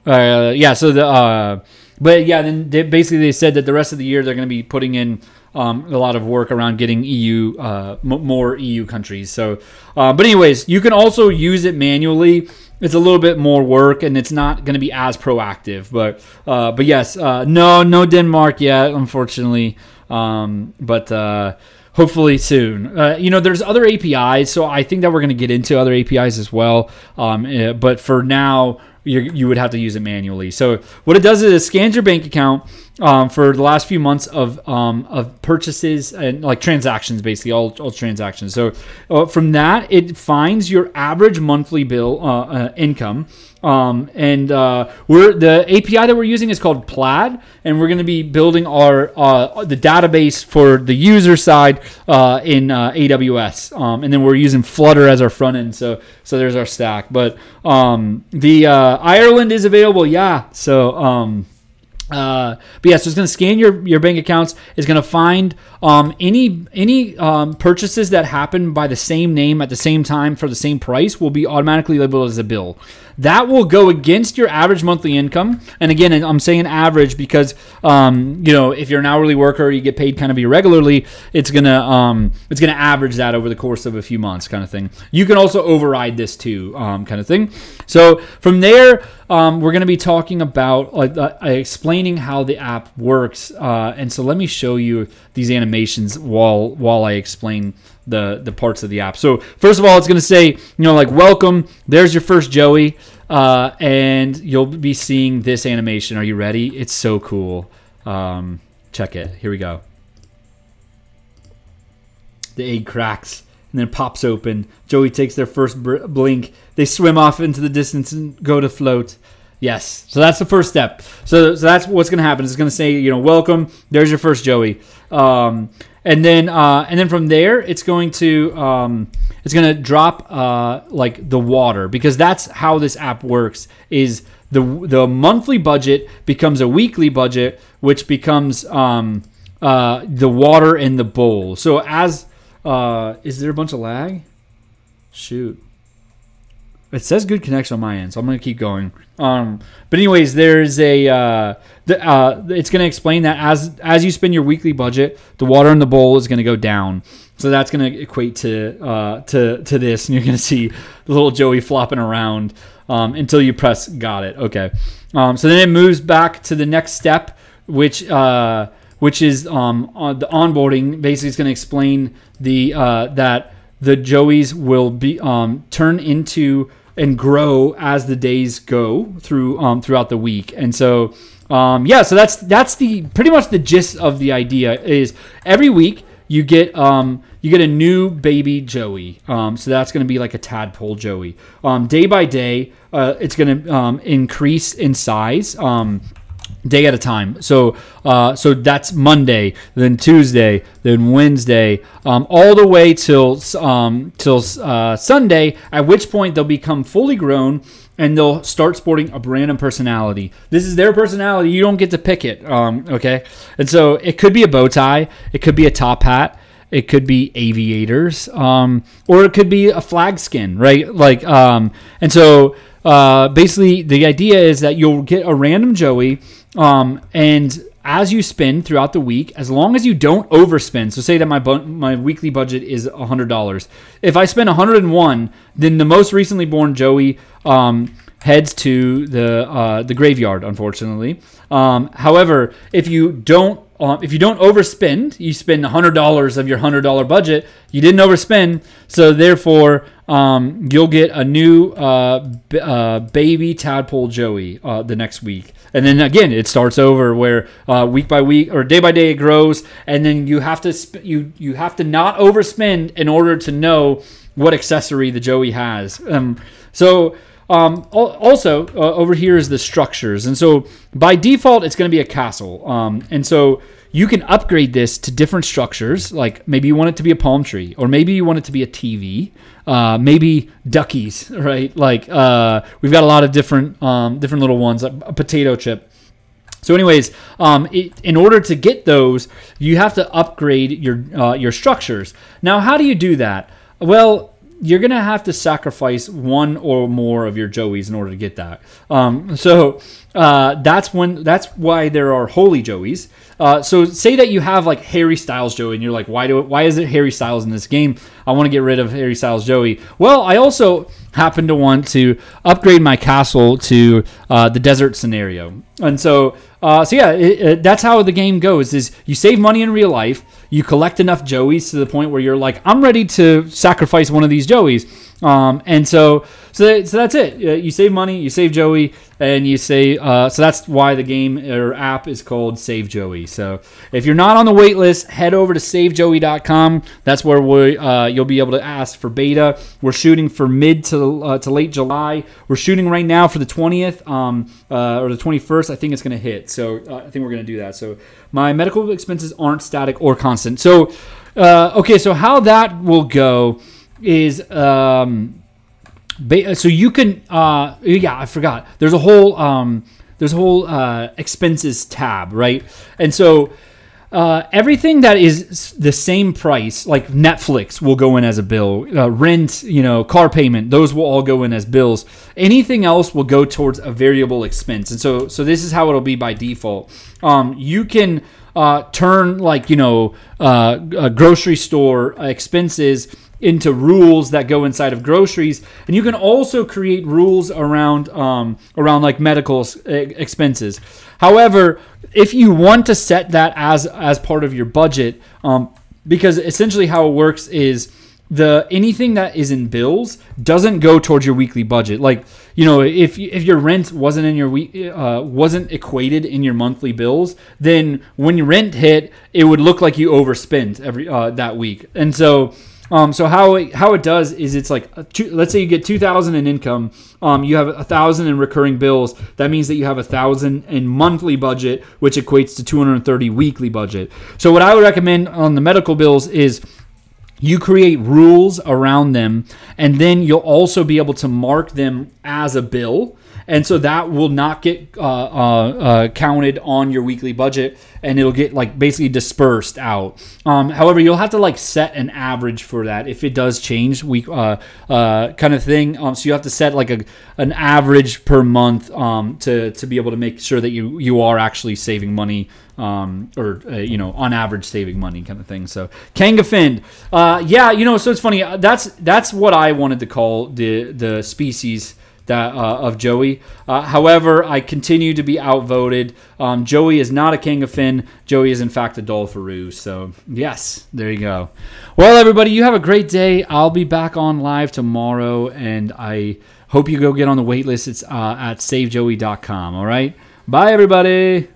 yeah. So but yeah, then they said that the rest of the year they're going to be putting in a lot of work around getting EU, more EU countries. So, but anyways, you can also use it manually. It's a little bit more work, and it's not going to be as proactive. But yes, no Denmark yet, unfortunately. But hopefully soon. There's other APIs, so I think that we're going to get into other APIs as well. But for now, you would have to use it manually. So what it does is it scans your bank account for the last few months of purchases and like transactions, basically all transactions. So from that, it finds your average monthly bill income. And the API that we're using is called Plaid, and we're going to be building the database for the user side in AWS, and then we're using Flutter as our front end. So there's our stack. But the Ireland is available, yeah. So but yeah, so it's going to scan your bank accounts. It's going to find any purchases that happen by the same name at the same time for the same price will be automatically labeled as a bill. That will go against your average monthly income. And again, I'm saying average because if you're an hourly worker, you get paid kind of irregularly. It's gonna average that over the course of a few months, kind of thing. You can also override this too, kind of thing. So from there, we're gonna be talking about explaining how the app works. And so let me show you these animations while I explain the parts of the app. So first of all, it's going to say, welcome, there's your first Joey, and you'll be seeing this animation. Are you ready? It's so cool. Check it. Here we go. The egg cracks and then pops open. Joey takes their first blink. They swim off into the distance and go to float. Yes. So that's the first step. So that's what's going to happen. It's going to say, welcome, there's your first Joey. And then from there, it's going to drop like the water, because that's how this app works. Is the monthly budget becomes a weekly budget, which becomes the water in the bowl. So as is there a bunch of lag? Shoot. It says good connection on my end, so I'm going to keep going. But anyways, there's it's going to explain that as you spend your weekly budget, the water in the bowl is going to go down. So that's going to equate to this, and you're going to see the little Joey flopping around until you press got it. Okay. So then it moves back to the next step, which is on the onboarding. Basically, it's going to explain that the Joeys will be turn into and grow as the days go through throughout the week. And so so that's the pretty much the gist of the idea. Is every week you get a new baby Joey. So that's going to be like a tadpole Joey. Day by day, it's going to increase in size. Day at a time. So that's Monday, then Tuesday, then Wednesday, all the way till Sunday, at which point they'll become fully grown and they'll start sporting a brand new personality. This is their personality. You don't get to pick it. Okay. And so it could be a bow tie. It could be a top hat. It could be aviators, or it could be a flag skin, right? And so basically the idea is that you'll get a random Joey, and as you spend throughout the week, as long as you don't overspend. So say that my weekly budget is $100. If I spend 101, then the most recently born Joey heads to the graveyard, unfortunately. However, if you don't overspend, you spend $100 of your $100 budget. You didn't overspend, so therefore you'll get a new baby tadpole Joey the next week. And then again, it starts over where week by week or day by day it grows, and then you have to you have to not overspend in order to know what accessory the Joey has. Also, over here is the structures. And so by default, it's going to be a castle. And so you can upgrade this to different structures. Like maybe you want it to be a palm tree, or maybe you want it to be a TV, maybe duckies, right? Like we've got a lot of different little ones, like a potato chip. So anyways, in order to get those, you have to upgrade your structures. Now, how do you do that? Well, you're going to have to sacrifice one or more of your Joeys in order to get that. That's why there are holy Joeys. So say that you have like Harry Styles Joey, and you're like, why is it Harry Styles in this game? I want to get rid of Harry Styles Joey. Well, I also happen to want to upgrade my castle to the desert scenario. And so that's how the game goes, is you save money in real life, you collect enough Joeys to the point where you're like, I'm ready to sacrifice one of these Joeys. So that's it. You save money, you save Joey, and you say, so that's why the game or app is called Save Joey. So if you're not on the wait list, head over to savejoey.com. That's where you'll be able to ask for beta. We're shooting for mid to late July. We're shooting right now for the 20th or the 21st. I think it's going to hit. So I think we're going to do that. So my medical expenses aren't static or constant. So, okay, so how that will go is... so you can I forgot there's a whole expenses tab, right? And so everything that is the same price, like Netflix will go in as a bill, rent, car payment, those will all go in as bills. Anything else will go towards a variable expense. And so this is how it'll be by default. You can turn grocery store expenses into rules that go inside of groceries, and you can also create rules around like medical expenses. However, if you want to set that as part of your budget, because essentially how it works is anything that is in bills doesn't go towards your weekly budget. Like, if your rent wasn't in your wasn't equated in your monthly bills, then when your rent hit, it would look like you overspent every that week. And so how it does is it's like, let's say you get $2,000 in income, you have $1,000 in recurring bills. That means that you have $1,000 in monthly budget, which equates to $230 weekly budget. So what I would recommend on the medical bills is you create rules around them, and then you'll also be able to mark them as a bill. And so that will not get counted on your weekly budget, and it'll get basically dispersed out. However, you'll have to set an average for that if it does change week kind of thing. So you have to set an average per month to be able to make sure that you are actually saving money, on average saving money kind of thing. So Kanga Finned, so it's funny. That's what I wanted to call the species of Joey. However, I continue to be outvoted. Joey is not a King of Finn. Joey is in fact a Dolpharoo. So yes, there you go. Well, everybody, you have a great day. I'll be back on live tomorrow, and I hope you go get on the wait list. It's at savejoey.com. All right. Bye, everybody.